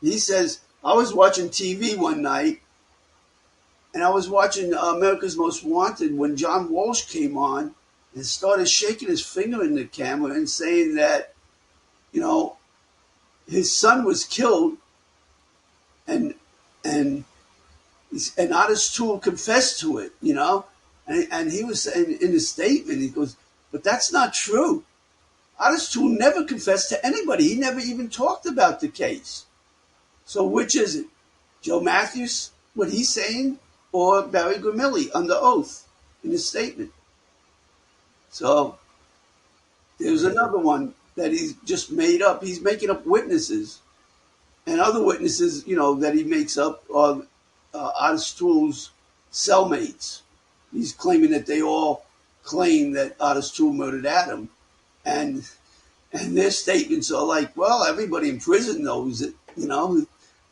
He says, I was watching TV one night, and I was watching America's Most Wanted when John Walsh came on and started shaking his finger in the camera and saying that, his son was killed, and Ottis Toole confessed to it, and he was saying in his statement, he goes, but that's not true. Ottis Toole never confessed to anybody. He never even talked about the case. So which is it? Joe Matthews, what he's saying, or Barry Grimilli under oath in his statement. So there's another one that he's just made up. He's making up witnesses. And other witnesses, that he makes up are Ottis Toole's cellmates. He's claiming that they all claim that Ottis Toole murdered Adam. And their statements are like, well, everybody in prison knows it,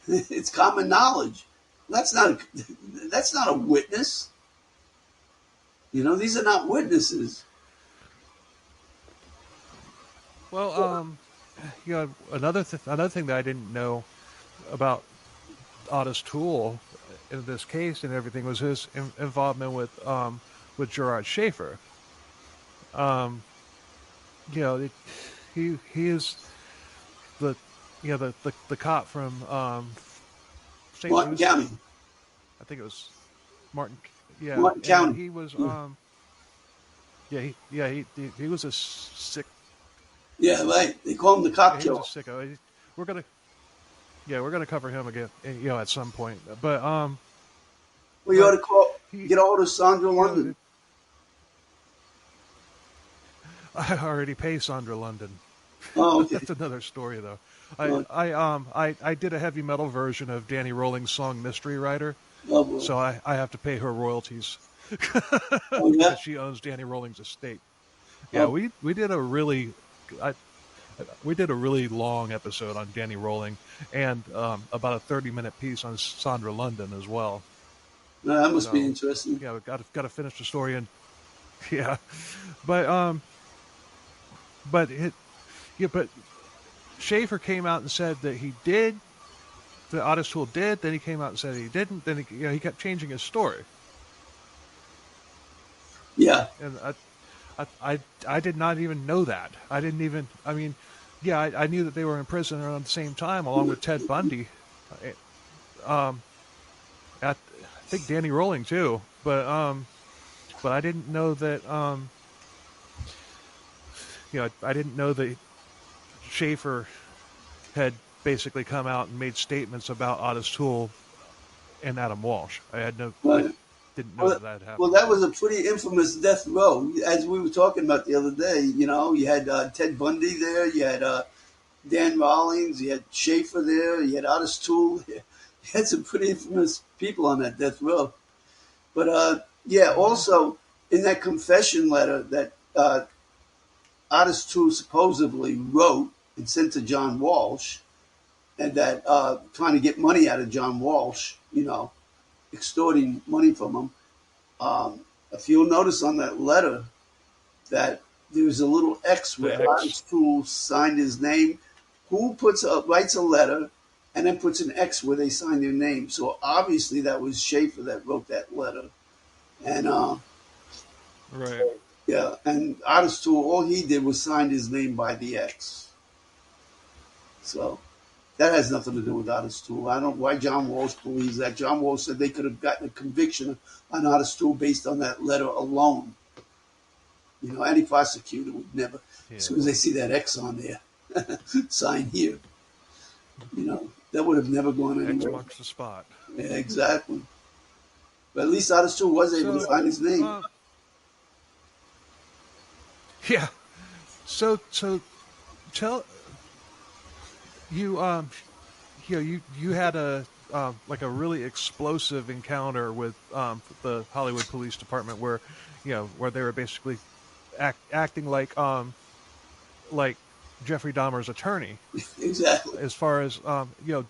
it's common knowledge. That's not a witness. These are not witnesses. Well, another thing that I didn't know about Ottis Toole in this case and everything was his involvement with Gerard Schaefer. He is the cop from St. Martin County. I think it was Martin. Yeah, Martin County. He was. He was a sick. Yeah, right. They call him the cop killer. He was a sicko. We're gonna cover him again, at some point. But well, you ought to get a hold of Sandra London. I already pay Sandra London. Oh, okay. That's another story, though. I did a heavy metal version of Danny Rolling's song "Mystery Rider," so I have to pay her royalties. Oh, yeah? She owns Danny Rolling's estate. Yeah, we did a really long episode on Danny Rolling and about a 30-minute piece on Sandra London as well. No, that must be interesting. Yeah, we've got to finish the story and but Schaefer came out and said that he did, that Ottis Toole did. Then he came out and said he didn't. Then he kept changing his story. Yeah, and I did not even know that. I didn't even. I mean, I knew that they were in prison around the same time, along with Ted Bundy. I think Danny Rolling too, but I didn't know that. I didn't know that Schaefer had basically come out and made statements about Ottis Toole and Adam Walsh. I had no. Right. I didn't know that happened. Well, that was a pretty infamous death row, as we were talking about the other day. You had Ted Bundy there, you had Dan Rawlings, you had Schaefer there, you had Ottis Toole. You had some pretty infamous people on that death row. But also in that confession letter that Ottis Toole supposedly wrote and sent to John Walsh, and that trying to get money out of John Walsh, extorting money from him. If you'll notice on that letter that there's a little X where Ottis Toole signed his name. Who writes a letter and then puts an X where they sign their name? So obviously that was Schaefer that wrote that letter. And right. Yeah, and Ottis Toole, all he did was sign his name by the X. So that has nothing to do with Ottis Toole. I don't know why John Walsh believes that. John Walsh said they could have gotten a conviction on Ottis Toole based on that letter alone. Any prosecutor would never, as soon as they see that X on there, sign here. That would have never gone anywhere. X marks the spot. Yeah, exactly. But at least Ottis Toole was able to sign his name. Yeah. So tell you you had a like a really explosive encounter with the Hollywood Police Department where they were basically acting like Jeffrey Dahmer's attorney. Exactly. As far as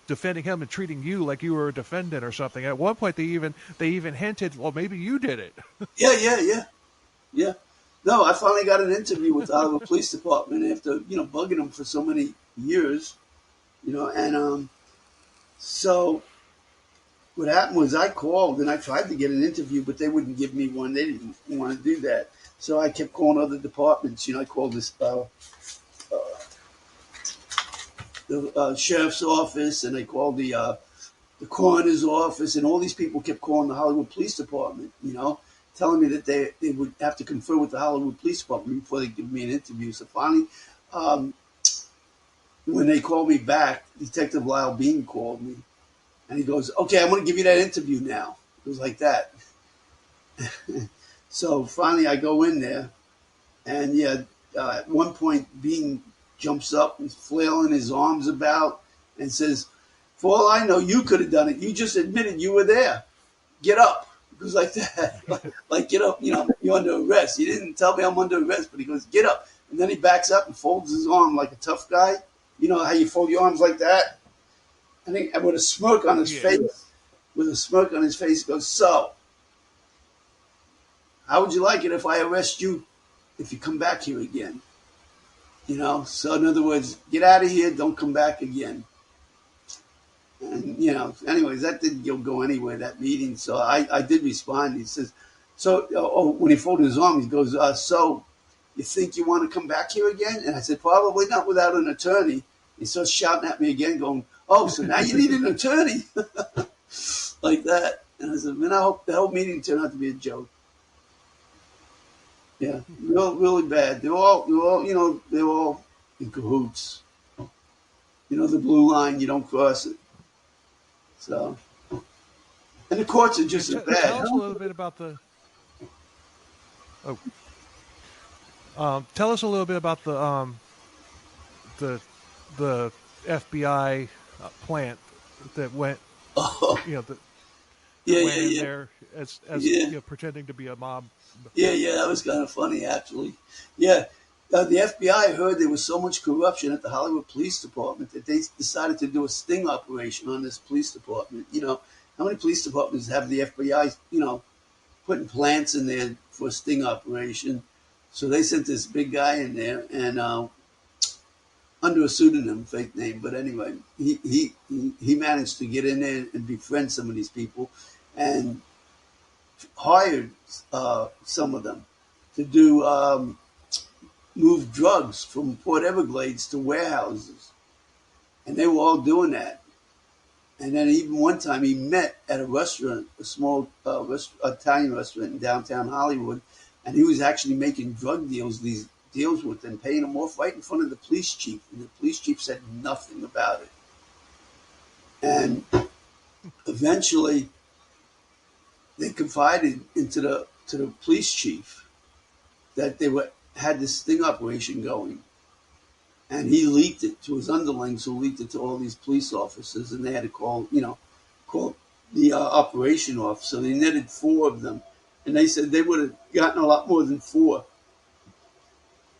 defending him and treating you like you were a defendant or something. At one point they even hinted, well, maybe you did it. Yeah. No, I finally got an interview with the Hollywood Police Department after, bugging them for so many years, and so what happened was I called and I tried to get an interview, but they wouldn't give me one. They didn't want to do that. So I kept calling other departments. I called this, the sheriff's office, and I called the coroner's office, and all these people kept calling the Hollywood Police Department, telling me that they would have to confer with the Hollywood Police Department before they give me an interview. So finally, when they called me back, Detective Lyle Bean called me, And he goes, okay, I'm going to give you that interview now. It was like that. So finally I go in there, and at one point Bean jumps up and flailing his arms about and says, for all I know, you could have done it. You just admitted you were there. Get up. It goes like that. like, get up, you're under arrest. He didn't tell me I'm under arrest, but he goes, get up. And then he backs up and folds his arm like a tough guy. You know how you fold your arms like that? And with a smirk on his face, he goes, so, how would you like it if I arrest you if you come back here again? So in other words, get out of here, don't come back again. And, anyways, that didn't go anywhere, that meeting. So I did respond. He says, when he folded his arm, he goes, so you think you want to come back here again? And I said, probably not without an attorney. He starts shouting at me again, going, oh, so now you need an attorney. Like that. And I said, man, I hope the whole meeting turned out to be a joke. Yeah, really bad. They're all in cahoots. The blue line, you don't cross it. So, and the courts are just as bad. Tell us a little bit about tell us a little bit about the FBI plant that went. Went in there as pretending to be a mob. Yeah, that was kind of funny, actually. Yeah, the FBI heard there was so much corruption at the Hollywood Police Department that they decided to do a sting operation on this police department. How many police departments have the FBI, putting plants in there for a sting operation? So they sent this big guy in there, and under a pseudonym, fake name. But anyway, he managed to get in there and befriend some of these people, and hired some of them to do move drugs from Port Everglades to warehouses, and they were all doing that. And then even one time he met at a restaurant, a small Italian restaurant in downtown Hollywood, and he was actually making drug deals with them, paying them off right in front of the police chief, and the police chief said nothing about it. And eventually they confided to the police chief that they had this sting operation going, and he leaked it to his underlings, who leaked it to all these police officers, and they had to call the operation off. So they netted 4 of them, and they said they would have gotten a lot more than 4.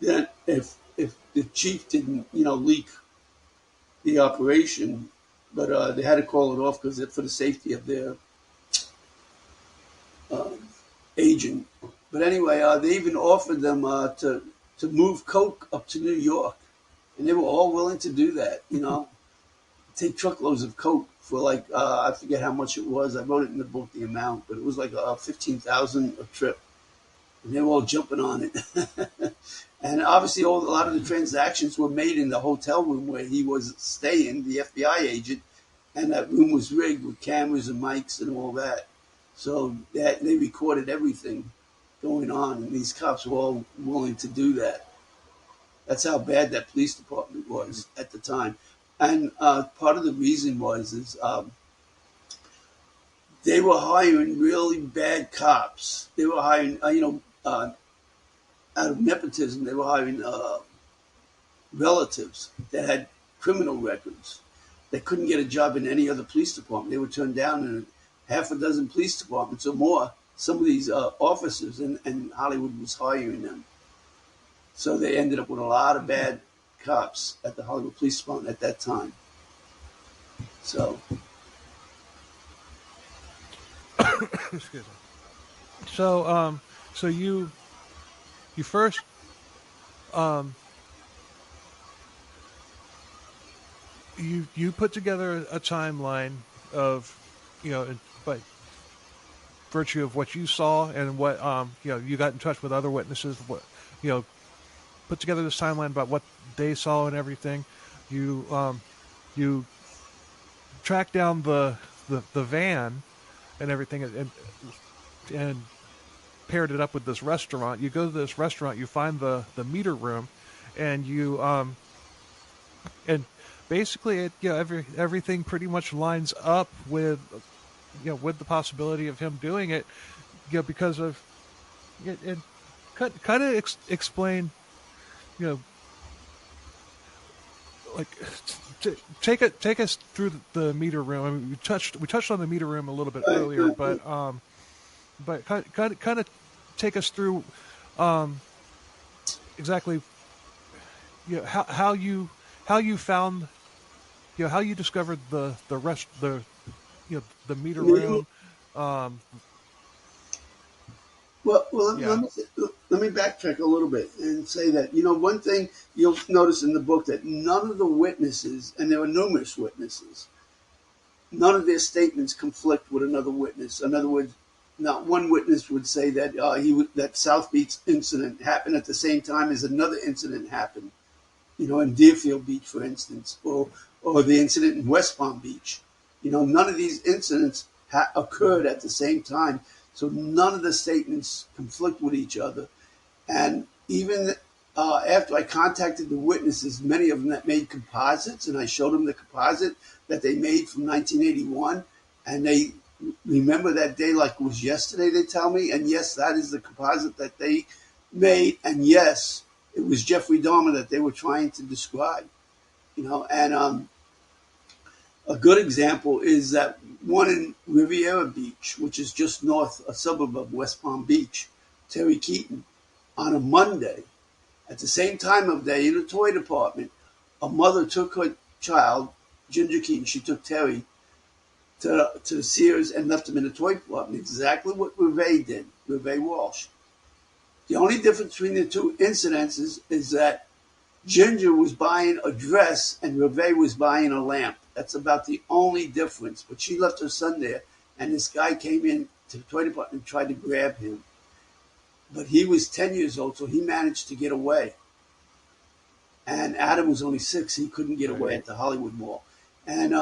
Then if the chief didn't leak the operation, but they had to call it off because for the safety of their agent. But anyway, they even offered them to move coke up to New York, and they were all willing to do that. Take truckloads of coke for I forget how much it was. I wrote it in the book, the amount, but it was like $15,000 a trip, and they were all jumping on it. And obviously, a lot of the transactions were made in the hotel room where he was staying, the FBI agent, and that room was rigged with cameras and mics and all that. So they recorded everything going on, and these cops were all willing to do that. That's how bad that police department was at the time. And part of the reason is they were hiring really bad cops. They were hiring, out of nepotism, they were hiring relatives that had criminal records. They couldn't get a job in any other police department. They were turned down in half a dozen police departments or more. Some of these officers, and Hollywood was hiring them. So they ended up with a lot of bad cops at the Hollywood Police Department at that time. So, excuse me. So you first you put together a timeline of by virtue of what you saw and what you got in touch with other witnesses, what put together this timeline about what they saw and everything. You track down the van and everything and paired it up with this restaurant. You go to this restaurant, you find the meter room, and you and basically, everything pretty much lines up with with the possibility of him doing it, because of it. And kind of explain, you know, like take us through the meter room. I mean, we touched on the meter room a little bit earlier, but kind of take us through exactly how you found how you discovered the meter room. Let me backtrack a little bit and say that, one thing you'll notice in the book, that none of the witnesses, and there were numerous witnesses, none of their statements conflict with another witness. In other words, not one witness would say that that South Beach incident happened at the same time as another incident happened, in Deerfield Beach, for instance, or the incident in West Palm Beach. None of these incidents occurred at the same time. So none of the statements conflict with each other. And even after I contacted the witnesses, many of them that made composites, and I showed them the composite that they made from 1981, and they remember that day like it was yesterday, they tell me. And yes, that is the composite that they made. And yes, it was Jeffrey Dahmer that they were trying to describe. And a good example is that one in Riviera Beach, which is just north, a suburb of West Palm Beach, Terry Keaton, on a Monday, at the same time of day in a toy department, a mother took her child, Ginger Keaton, she took Terry to Sears and left him in a toy department, exactly what Reve did, Reve Walsh. The only difference between the two incidences is that Ginger was buying a dress and Reve was buying a lamp. That's about the only difference. But she left her son there, and this guy came in to the toy department and tried to grab him. But he was 10 years old, so he managed to get away. And Adam was only 6. He couldn't get away at the Hollywood Mall. And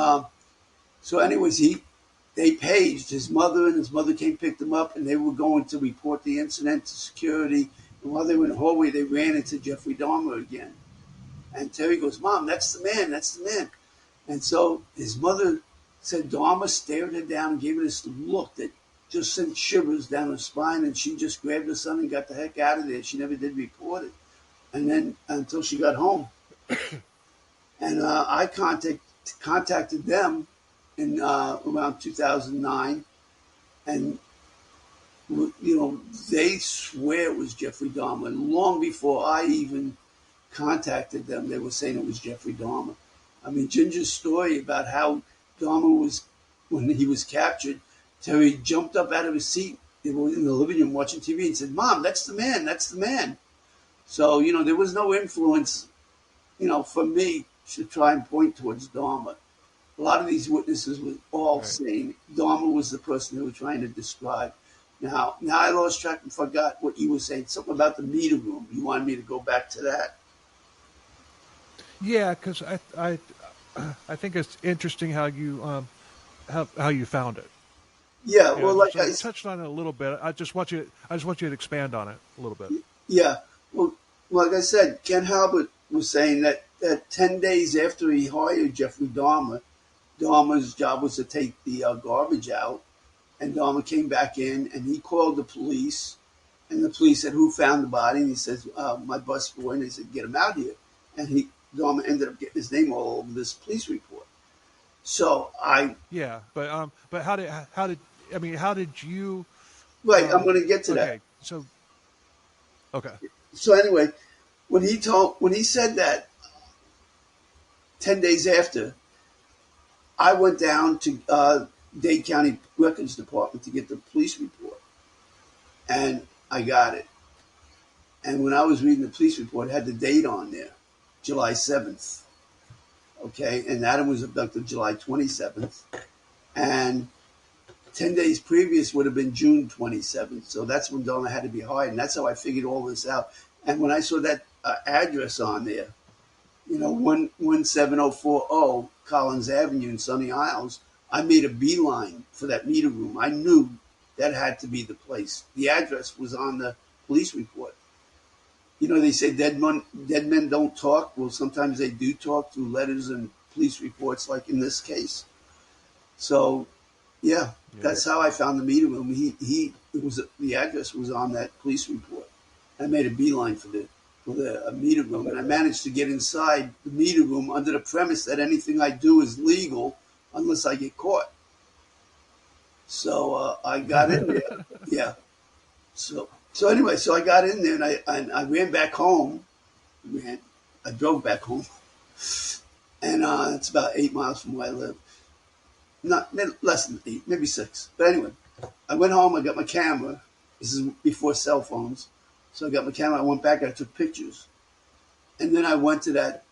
so anyways, they paged his mother, and his mother came picked him up, and they were going to report the incident to security. And while they were in the hallway, they ran into Jeffrey Dahmer again. And Terry goes, "Mom, that's the man, that's the man." And so his mother said Dahmer stared her down and gave her this look that just sent shivers down her spine, and she just grabbed her son and got the heck out of there. She never did report it. And then until she got home. And I contacted them in around 2009, and they swear it was Jeffrey Dahmer. And long before I even contacted them, they were saying it was Jeffrey Dahmer. I mean, Ginger's story about how Dahmer was, when he was captured, Terry jumped up out of his seat. They were in the living room watching TV and said, "Mom, that's the man, that's the man." So, there was no influence, for me to try and point towards Dahmer. A lot of these witnesses were all saying Dahmer was the person they were trying to describe. Now I lost track and forgot what you were saying. Something about the meter room. You wanted me to go back to that. Yeah, because I think it's interesting how you how you found it. Yeah, well, like I touched on it a little bit. I just want you to expand on it a little bit. Yeah, well, like I said, Ken Halbert was saying that 10 days after he hired Jeffrey Dahmer, Dahmer's job was to take the garbage out, and Dahmer came back in and he called the police, and the police said, "Who found the body?" And he says, "My busboy." And they said, "Get him out here." And Dahmer ended up getting his name all over this police report. So but how did you? Right, I'm going to get to that. So anyway, when he said that 10 days after, I went down to Dade County Records Department to get the police report, and I got it. And when I was reading the police report, it had the date on there, July 7th. Okay, and Adam was abducted July 27th, and 10 days previous would have been June 27th. So that's when Dahmer had to be hired, and that's how I figured all this out. And when I saw that address on there, 17040 Collins Avenue in Sunny Isles, I made a beeline for that meter room. I knew that had to be the place. The address was on the police report. They say dead men don't talk. Well, sometimes they do talk through letters and police reports, like in this case. So, yeah, that's how I found the meeting room. The address was on that police report. I made a beeline for the meter room, and I managed to get inside the meter room under the premise that anything I do is legal unless I get caught. So I got in there. Yeah. So anyway, so I got in there and I ran back home. I drove back home, and it's about 8 miles from where I live. Not less than 8, maybe 6. But anyway, I went home. I got my camera. This is before cell phones. So I got my camera. I went back. I took pictures, and then I went to that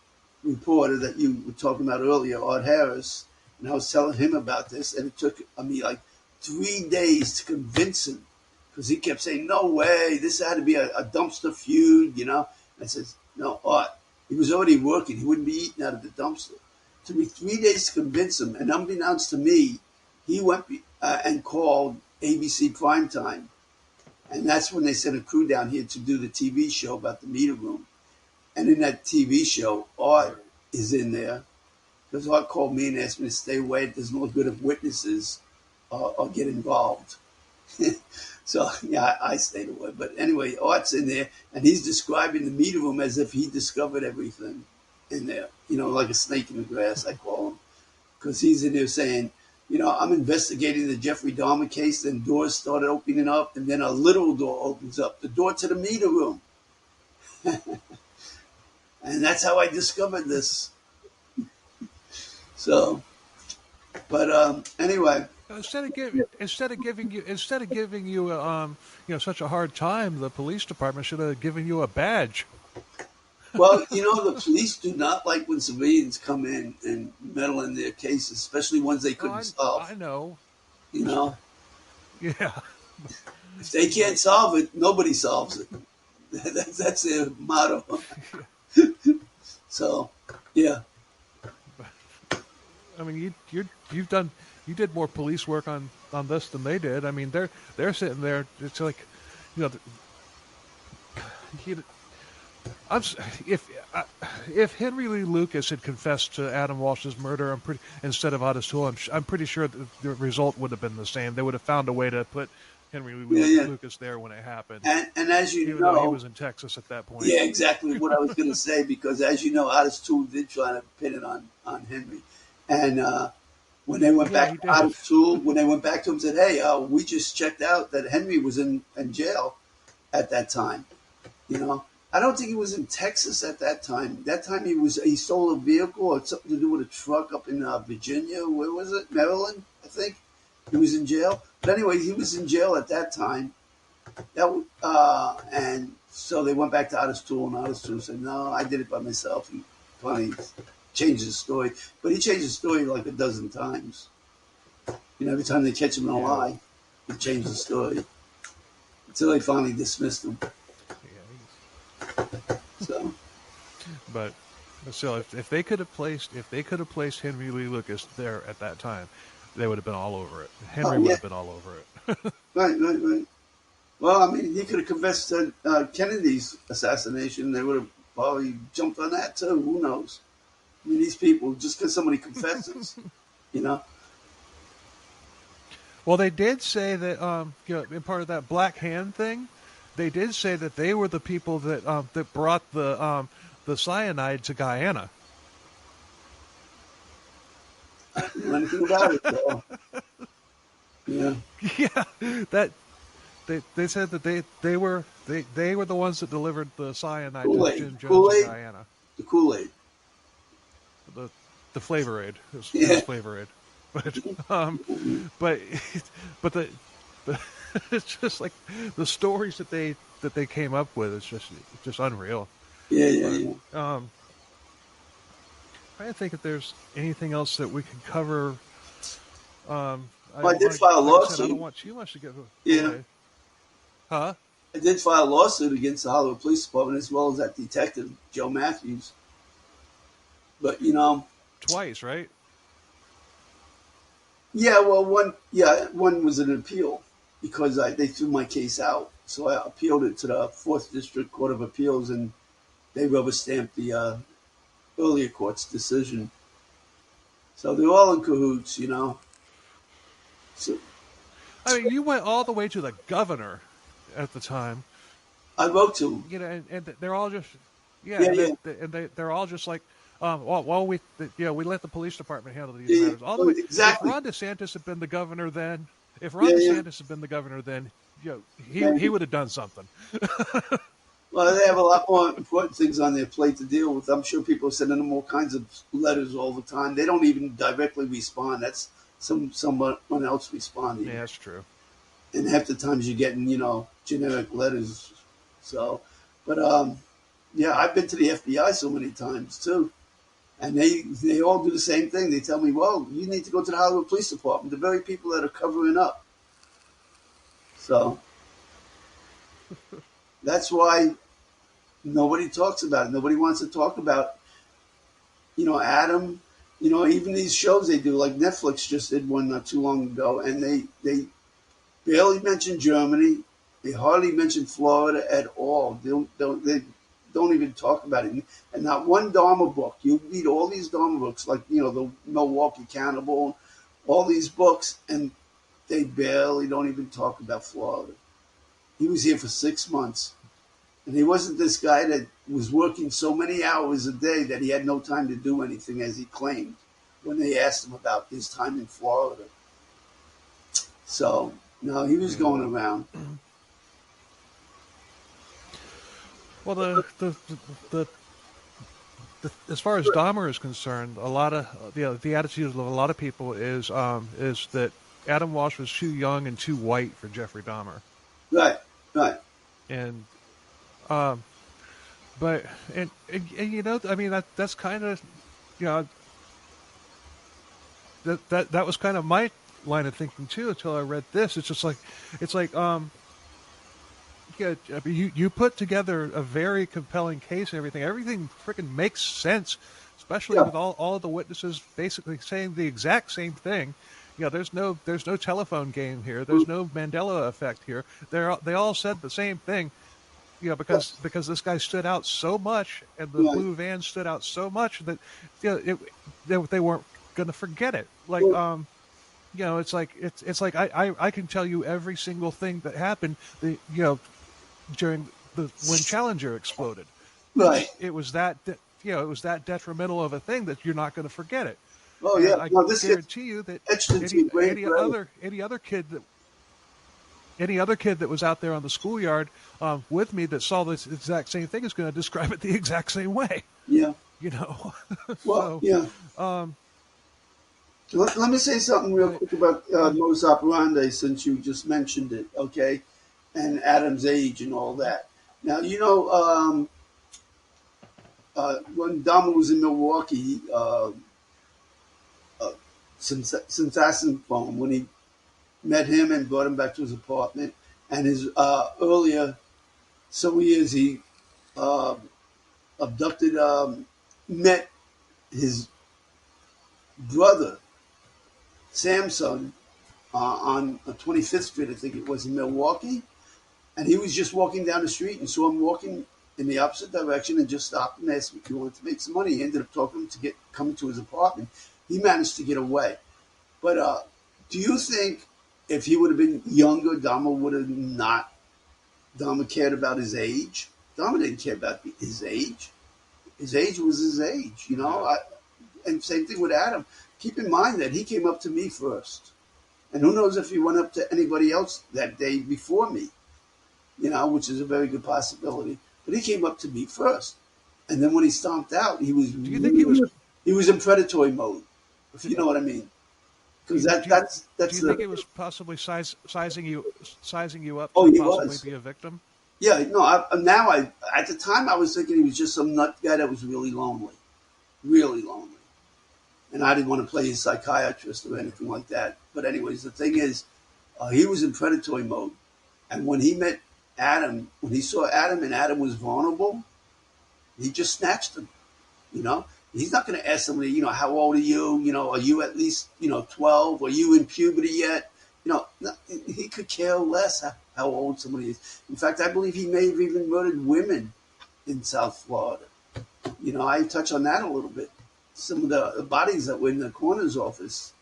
reporter that you were talking about earlier, Art Harris, and I was telling him about this. And it took me like 3 days to convince him, because he kept saying, "No way, this had to be a dumpster feud," you know. I said, "No, Art. He was already working. He wouldn't be eating out of the dumpster." It took me 3 days to convince him, and unbeknownst to me, he went and called ABC Primetime. And that's when they sent a crew down here to do the TV show about the meter room. And in that TV show, Art is in there. Because Art called me and asked me to stay away. There's no good if witnesses or get involved. So, yeah, I stayed away. But anyway, Art's in there, and he's describing the meter room as if he discovered everything in there. You know, like a snake in the grass, I call him. Because he's in there saying, you know, I'm investigating the Jeffrey Dahmer case, then doors started opening up, and then a literal door opens up, the door to the meter room. And that's how I discovered this. So, but anyway. Instead of giving you such a hard time, the police department should have given you a badge. Well, you know, the police do not like when civilians come in and meddle in their cases, especially ones they couldn't solve. I know. You know? Yeah. If they can't solve it, nobody solves it. That's their motto. So, yeah. I mean, you did more police work on this than they did. I mean, they're sitting there. It's like, you know, if Henry Lee Lucas had confessed to Adam Walsh's murder, instead of Ottis Toole, I'm pretty sure the result would have been the same. They would have found a way to put Henry Lee Lucas there when it happened. And as you even know, though he was in Texas at that point. Yeah, exactly what I was going to say, because as you know, Ottis Toole did try to pin it on Henry, and when they went back to Ottis Toole, when they went back to him and said, "Hey, we just checked out that Henry was in jail at that time," you know. I don't think he was in Texas at that time. That time he stole a vehicle or something to do with a truck up in Virginia. Where was it? Maryland, I think. He was in jail. But anyway, he was in jail at that time. And so they went back to Ottis Toole, and Ottis Toole said, "No, I did it by myself." He finally changed his story. But he changed his story like a dozen times. You know, every time they catch him in a lie, he changed the story. Until they finally dismissed him. So, but still, if they could have placed Henry Lee Lucas there at that time, they would have been all over it. Henry would have been all over it. Right. Well, I mean, he could have confessed to Kennedy's assassination. They would have probably jumped on that too. Who knows? I mean, these people, just because somebody confesses, you know. Well, they did say that in part of that Black Hand thing, they did say that they were the people that brought the cyanide to Guyana. I don't know anything about it, though. Yeah. Yeah, that they said that they were the ones that delivered the cyanide to Jim Jones in Guyana. The Kool-Aid. The Flavor Aid. It was Flavor Aid. But it's just like the stories that they came up with. It's just unreal. Yeah. I think if there's anything else that we can cover. I did file a lawsuit. I don't want too much to get. Yeah. Away. Huh? I did file a lawsuit against the Hollywood Police Department as well as that detective Joe Matthews. But you know, twice, right? Yeah, well, one was an appeal because they threw my case out. So I appealed it to the 4th District Court of Appeals, and they rubber stamped the earlier court's decision. So they're all in cahoots, So I mean, you went all the way to the governor at the time. I wrote to him. And they're all just, yeah, Yeah, yeah. they're all just like, we let the police department handle these matters all the way. Exactly. If Ron DeSantis had been the governor then, he would have done something. Well, they have a lot more important things on their plate to deal with. I'm sure people are sending them all kinds of letters all the time. They don't even directly respond. That's someone else responding. Yeah, that's true. And half the times you're getting, generic letters. So, but yeah, I've been to the FBI so many times too, and they all do the same thing. They tell me, well, you need to go to the Hollywood Police Department, the very people that are covering up. So that's why nobody talks about it. Nobody wants to talk about, Adam. Even these shows they do, like Netflix just did one not too long ago, and they barely mention Germany. They hardly mention Florida at all. They don't even talk about it. And not one Dahmer book. You read all these Dahmer books, like, the Milwaukee Cannibal, all these books, and they barely don't even talk about Florida. He was here for 6 months. And he wasn't this guy that was working so many hours a day that he had no time to do anything, as he claimed when they asked him about his time in Florida. So, no, he was going around. Well, the as far as Dahmer is concerned, a lot of the attitude of a lot of people is that Adam Walsh was too young and too white for Jeffrey Dahmer. Right. And but I mean that's kind of that was kind of my line of thinking too until I read this. It's like yeah, I mean, you put together a very compelling case and everything. Everything freaking makes sense, especially with all of the witnesses basically saying the exact same thing. There's no telephone game here. There's no Mandela effect here. They all said the same thing. Because this guy stood out so much, and the blue van stood out so much that they weren't going to forget it. Like it's like I can tell you every single thing that happened. During when Challenger exploded. Right. It was that detrimental of a thing that you're not going to forget it. Oh yeah. I guarantee you that any other kid that was out there on the schoolyard with me that saw this exact same thing is going to describe it the exact same way. Yeah. So, Well, yeah. Let me say something real quick about modus operandi, since you just mentioned it, okay? And Adam's age and all that. Now, when Dahmer was in Milwaukee, Sensation phone, when he met him and brought him back to his apartment, and his earlier several years he abducted, met his brother, Samson, on 25th Street, I think it was, in Milwaukee. And he was just walking down the street and saw him walking in the opposite direction and just stopped and asked him if he wanted to make some money. He ended up talking to coming to his apartment. He managed to get away. But do you think if he would have been younger, Dahmer would have not? Dahmer cared about his age. Dahmer didn't care about his age. His age was his age, and same thing with Adam. Keep in mind that he came up to me first. And who knows if he went up to anybody else that day before me, which is a very good possibility. But he came up to me first. And then when he stomped out, he was... Do you think he was in predatory mode, if you know what I mean. Because that's... Do you think he was possibly sizing you up to possibly be a victim? Yeah, no, at the time I was thinking he was just some nut guy that was really lonely. Really lonely. And I didn't want to play his psychiatrist or anything like that. But anyways, the thing is, he was in predatory mode. And when he met Adam, when he saw Adam and Adam was vulnerable, he just snatched him. He's not going to ask somebody, how old are you? Are you at least, 12? Are you in puberty yet? He could care less how old somebody is. In fact, I believe he may have even murdered women in South Florida. I touch on that a little bit. some of the bodies that were in the coroner's office,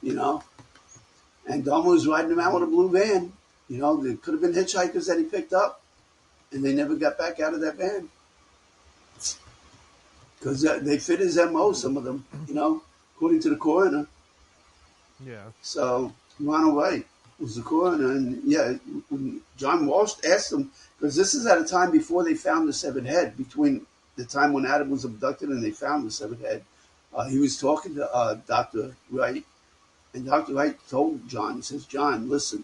you know. And Dahmer was riding around with a blue van. You know, there could have been hitchhikers that he picked up, and they never got back out of that van. Because they fit his M.O., some of them, you know, according to the coroner. Yeah. So Ronald Wright was the coroner. And, yeah, when John Walsh asked him, because this is at a time before they found the severed head, between the time when Adam was abducted and they found the severed head. He was talking to Dr. Wright, and Dr. Wright told John, he says, John, listen,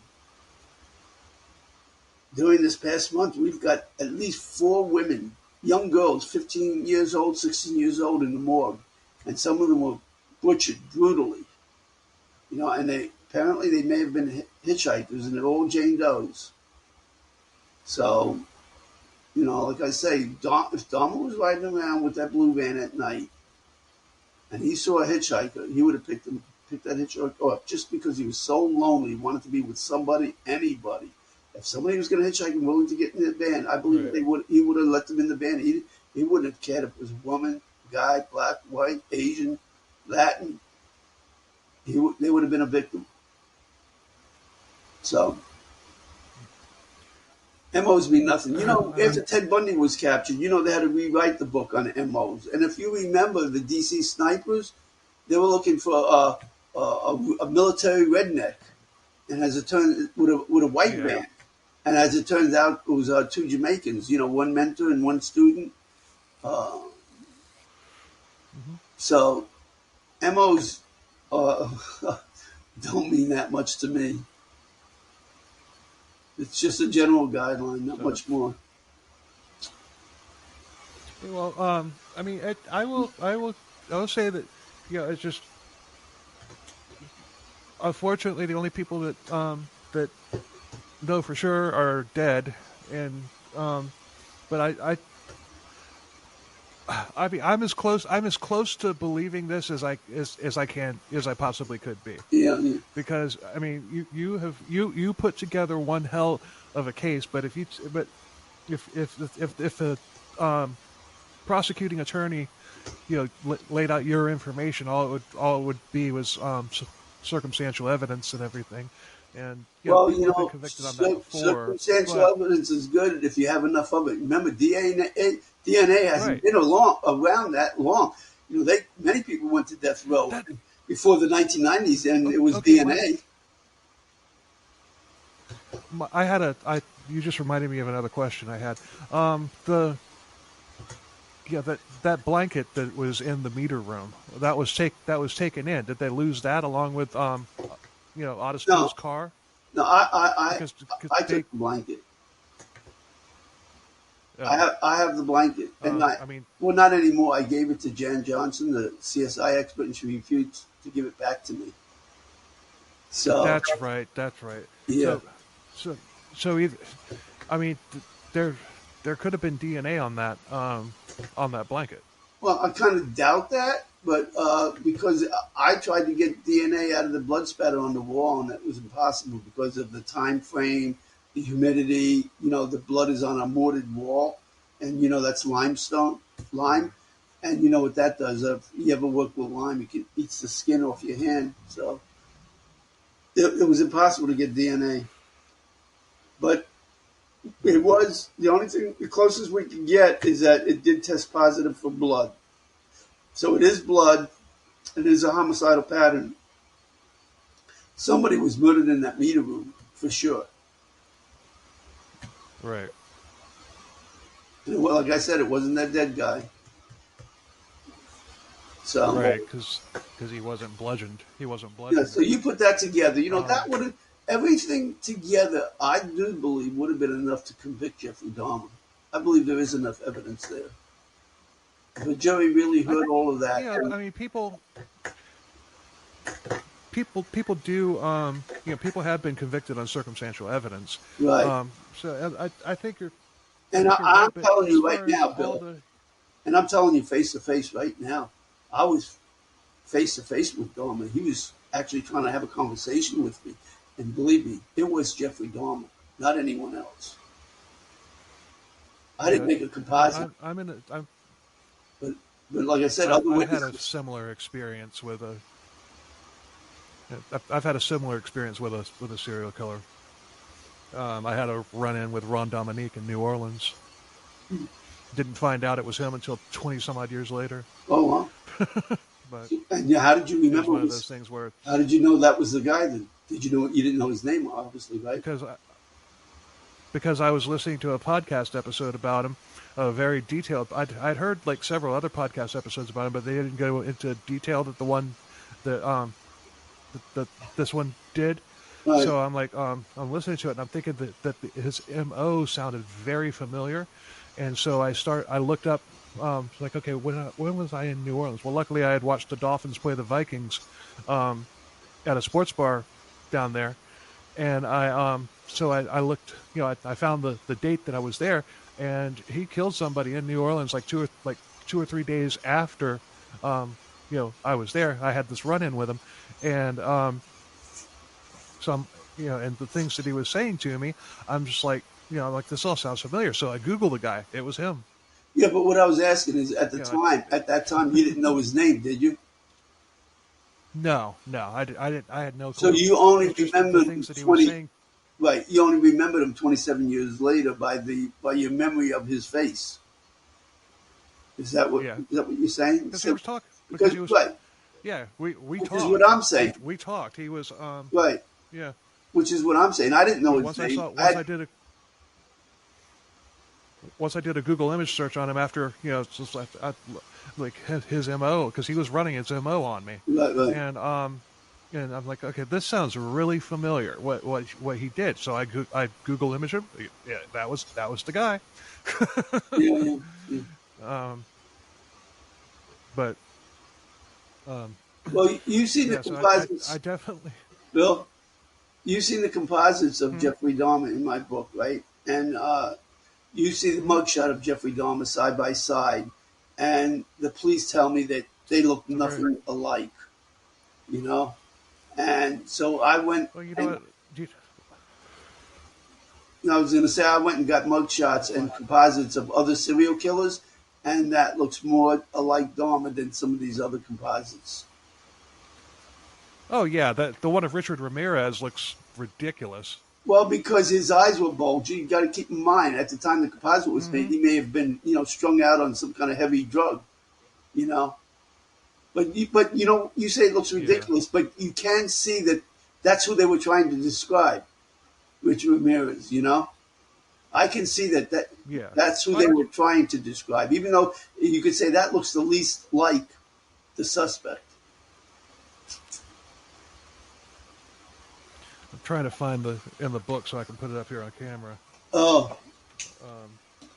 during this past month, we've got at least 4 women, young girls, 15 years old, 16 years old, in the morgue. And some of them were butchered brutally. You know, and apparently they may have been hitchhikers, and they're all Jane Does. So, you know, like I say, if Dahmer was riding around with that blue van at night, and he saw a hitchhiker, he would have picked that hitchhiker up just because he was so lonely, he wanted to be with somebody, anybody. If somebody was going to hitchhike and willing to get in the van, I believe he would have let them in the van. He wouldn't have cared if it was a woman, guy, black, white, Asian, Latin. They would have been a victim. So, MOs mean nothing. You know, after Ted Bundy was captured, you know, they had to rewrite the book on MOs. And if you remember, the DC snipers, they were looking for a military redneck, and as it turned, with a white man. And as it turns out, it was 2 Jamaicans, you know, one mentor and one student. So, MOs don't mean that much to me. It's just a general guideline, not much more. Well, I mean, I will say that, you know, it's just, unfortunately, the only people that that know for sure are dead, and but I mean, I'm as close to believing this as I possibly could be. Yeah. Because I mean, you put together one hell of a case, but if the prosecuting attorney, you know, laid out your information, all it would be was circumstantial evidence and everything. And well, you know, convicted on that before, circumstantial evidence is good if you have enough of it. Remember, DNA hasn't been around that long. You know, many people went to death row before the 1990s, and it was DNA. You just reminded me of another question I had. That blanket that was in the meter room that was taken in. Did they lose that along with you know, Ottis Toole's car? No, I took the blanket. I have the blanket, and I mean, well, not anymore. I gave it to Jan Johnson, the CSI expert, and she refused to give it back to me. So that's right. Yeah. So either, I mean, there could have been DNA on that blanket. Well, I kind of doubt that, but because I tried to get DNA out of the blood spatter on the wall, and that was impossible because of the time frame, the humidity. You know, the blood is on a mortared wall, and you know that's lime, and you know what that does. If you ever work with lime, it eats the skin off your hand. So it was impossible to get DNA, but it was the only thing. The closest we could get is that it did test positive for blood. So it is blood. It is a homicidal pattern. Somebody was murdered in that meter room for sure. Right. And, well, like I said, it wasn't that dead guy. So right, because he wasn't bludgeoned. Yeah. So you put that together. You know, that would have everything together. I do believe would have been enough to convict Jeffrey Dahmer. I believe there is enough evidence there. But Joey really heard all of that. Yeah, I mean, people do. You know, people have been convicted on circumstantial evidence. Right. So I think you're. And I'm telling you right now, Bill. And I'm telling you face to face right now. I was face to face with Dahmer. He was actually trying to have a conversation with me, and believe me, it was Jeffrey Dahmer, not anyone else. I didn't make a composite. But like I said, I've, other I've had a witnesses. similar experience with a. I've had a similar experience with a serial killer. I had a run-in with Ron Dominique in New Orleans. Didn't find out it was him until 20 some odd years later. Oh, wow. But And yeah, how did you it was remember? one of those things where How did you know that was the guy? Then did you know you didn't know his name? Obviously, right? because I was listening to a podcast episode about him, very detailed. I'd heard like several other podcast episodes about him, but they didn't go into detail that the one that this one did. Right. So I'm like, I'm listening to it and I'm thinking that his MO sounded very familiar, and so I looked up, like, okay, when was I in New Orleans? Well, luckily I had watched the Dolphins play the Vikings, at a sports bar down there, and I looked, I found the date that I was there, and he killed somebody in New Orleans like 2 or 3 days after, I was there. I had this run-in with him, and some, and the things that he was saying to me, I'm just like, like, this all sounds familiar. So I Googled the guy. It was him. Yeah, but what I was asking is, at that time, you didn't know his name, did you? No, I didn't. I had no So clue. you only It's just remember the things that he was saying. right? You only remembered him 27 years later by your memory of his face. Is that what you're saying? Because he was talking. Because he was, right. Yeah, we Which talked. is what I'm saying. We talked. He was right. Yeah. Which is what I'm saying. I didn't know his name. Once I did a Google image search on him after, it's just like his MO, because he was running his MO on me. Right. And I'm like, okay, this sounds really familiar. What he did? So I Google image him. Yeah, that was the guy. Yeah. But well, you've seen the composites. I definitely. Bill, you've seen the composites of Jeffrey Dahmer in my book, right? And you see the mugshot of Jeffrey Dahmer side by side, and the police tell me that they look nothing alike, And so I went. Well, you know what? I was going to say I went and got mugshots and composites of other serial killers, and that looks more alike Dahmer than some of these other composites. Oh yeah, the one of Richard Ramirez looks ridiculous. Well, because his eyes were bulgy. You got to keep in mind, at the time the composite was made, he may have been, strung out on some kind of heavy drug, But you say it looks ridiculous, but you can see that that's who they were trying to describe, Richard Ramirez. I can see that's who they were trying to describe, even though you could say that looks the least like the suspect. I'm trying to find in the book so I can put it up here on camera. Oh.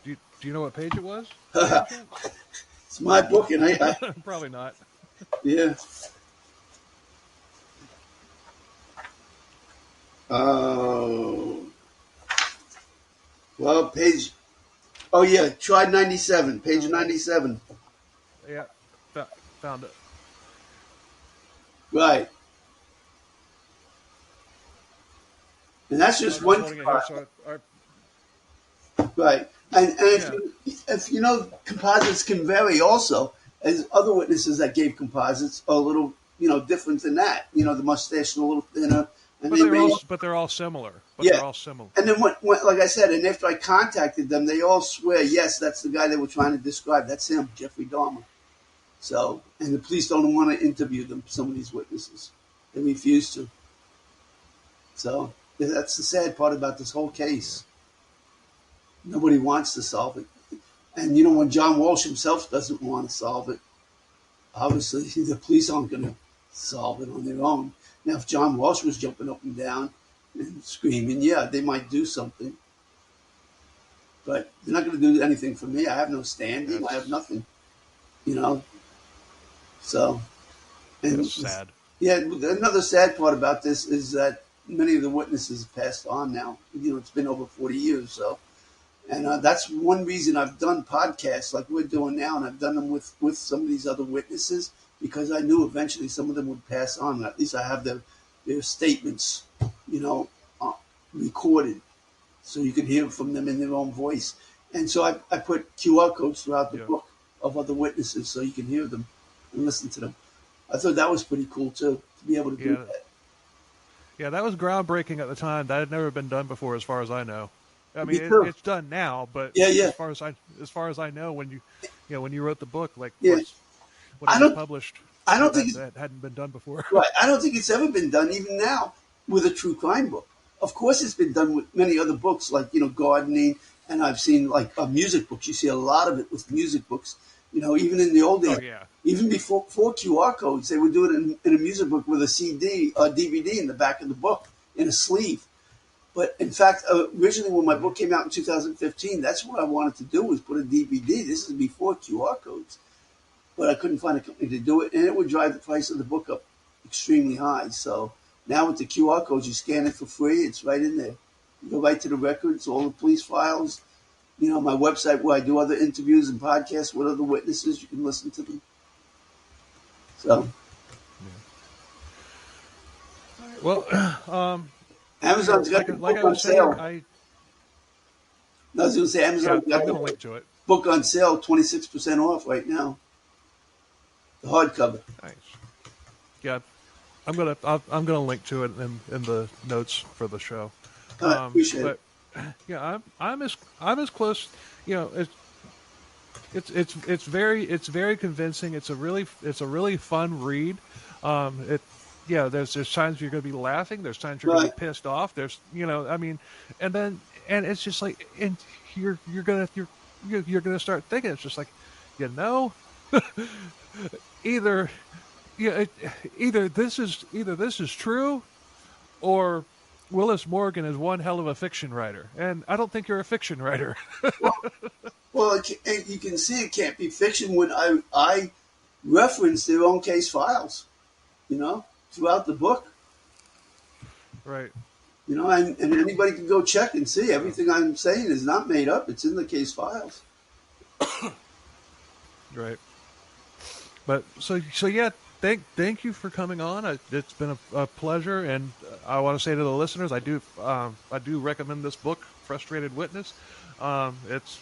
Do you know what page it was? It's my book, and I probably not. Yeah. Oh. Well, page. Oh yeah, try 97. Page 97. Yeah, found it. Right. And that's just one composite. Right. And if you know, composites can vary also, as other witnesses that gave composites are a little, different than that. The mustache a little thinner. And but they're all similar. They're all similar. And then, like I said, and after I contacted them, they all swear, yes, that's the guy they were trying to describe. That's him, Jeffrey Dahmer. So, and the police don't want to interview them, some of these witnesses. They refuse to. So, that's the sad part about this whole case. Nobody wants to solve it. And, when John Walsh himself doesn't want to solve it, obviously the police aren't going to solve it on their own. Now, if John Walsh was jumping up and down and screaming, yeah, they might do something. But they're not going to do anything for me. I have no standing. I have nothing, So, and it's sad. Yeah, another sad part about this is that many of the witnesses have passed on now. It's been over 40 years, so. And that's one reason I've done podcasts like we're doing now, and I've done them with some of these other witnesses, because I knew eventually some of them would pass on. At least I have their statements, recorded, so you can hear from them in their own voice. And so I put QR codes throughout the book, of other witnesses so you can hear them and listen to them. I thought that was pretty cool too, to be able to do Yeah, that. yeah, that was groundbreaking at the time. That had never been done before, as far as I know. I Me mean, too. it's done now, but Yeah, yeah, as far as I know, when you wrote the book, like yeah. when it I was don't published, I don't think that hadn't been done before. right. I don't think it's ever been done, even now, with a true crime book. Of course, it's been done with many other books, like gardening, and I've seen like music books. You see a lot of it with music books. Even in the old Oh days, yeah, even before QR codes, they would do it in a music book with a CD, a DVD in the back of the book in a sleeve. But in fact, originally when my hmm book came out in 2015, that's what I wanted to do was put a DVD. This is before QR codes, but I couldn't find a company to do it, and it would drive the price of the book up extremely high. So now with the QR codes, you scan it for free. It's right in there. You go right to the records, all the police files. My website where I do other interviews and podcasts with other witnesses. You can listen to them. So yeah. All right. Well, Amazon's got the like book I on was saying, sale. I was going to say yeah, Amazon's I'm got going to the link to it. book on sale, 26% off right now. The hardcover. Nice. Yeah, I'm gonna link to it in the notes for the show. I appreciate it. But yeah, I'm as close. It's very convincing. It's a really fun read. It there's times you're going to be laughing. There's times you're going to Right. be pissed off. I mean, and it's just like, and you're gonna start thinking. It's just like, you know, either either this is true, or Willis Morgan is one hell of a fiction writer, and I don't think you're a fiction writer. Well, and you can see it can't be fiction when I reference their own case files, throughout the book. Right. And anybody can go check and see everything I'm saying is not made up. It's in the case files. Right. But so yeah, thank you for coming on. It's been a pleasure, and I want to say to the listeners, I do recommend this book, Frustrated Witness. It's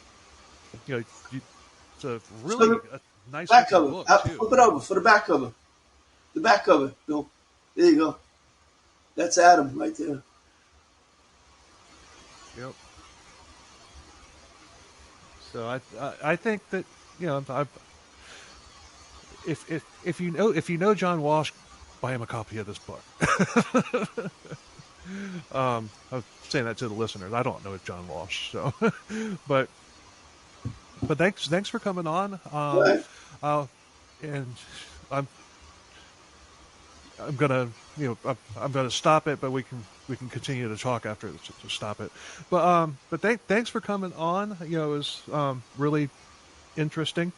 it's a really So a nice back looking cover. book too. Flip it over for the back cover. The back cover, Bill. There you go. That's Adam right there. Yep. So I think that I if you know John Walsh, buy him a copy of this book. I'm saying that to the listeners. I don't know John Walsh, so but thanks for coming on. Right. And I'm gonna I'm gonna stop it, but we can continue to talk after to stop it. But thanks for coming on. It was really interesting.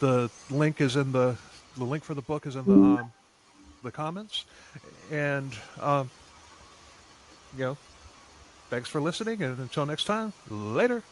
The link is in the link for the book is in the comments, and thanks for listening, and until next time, later.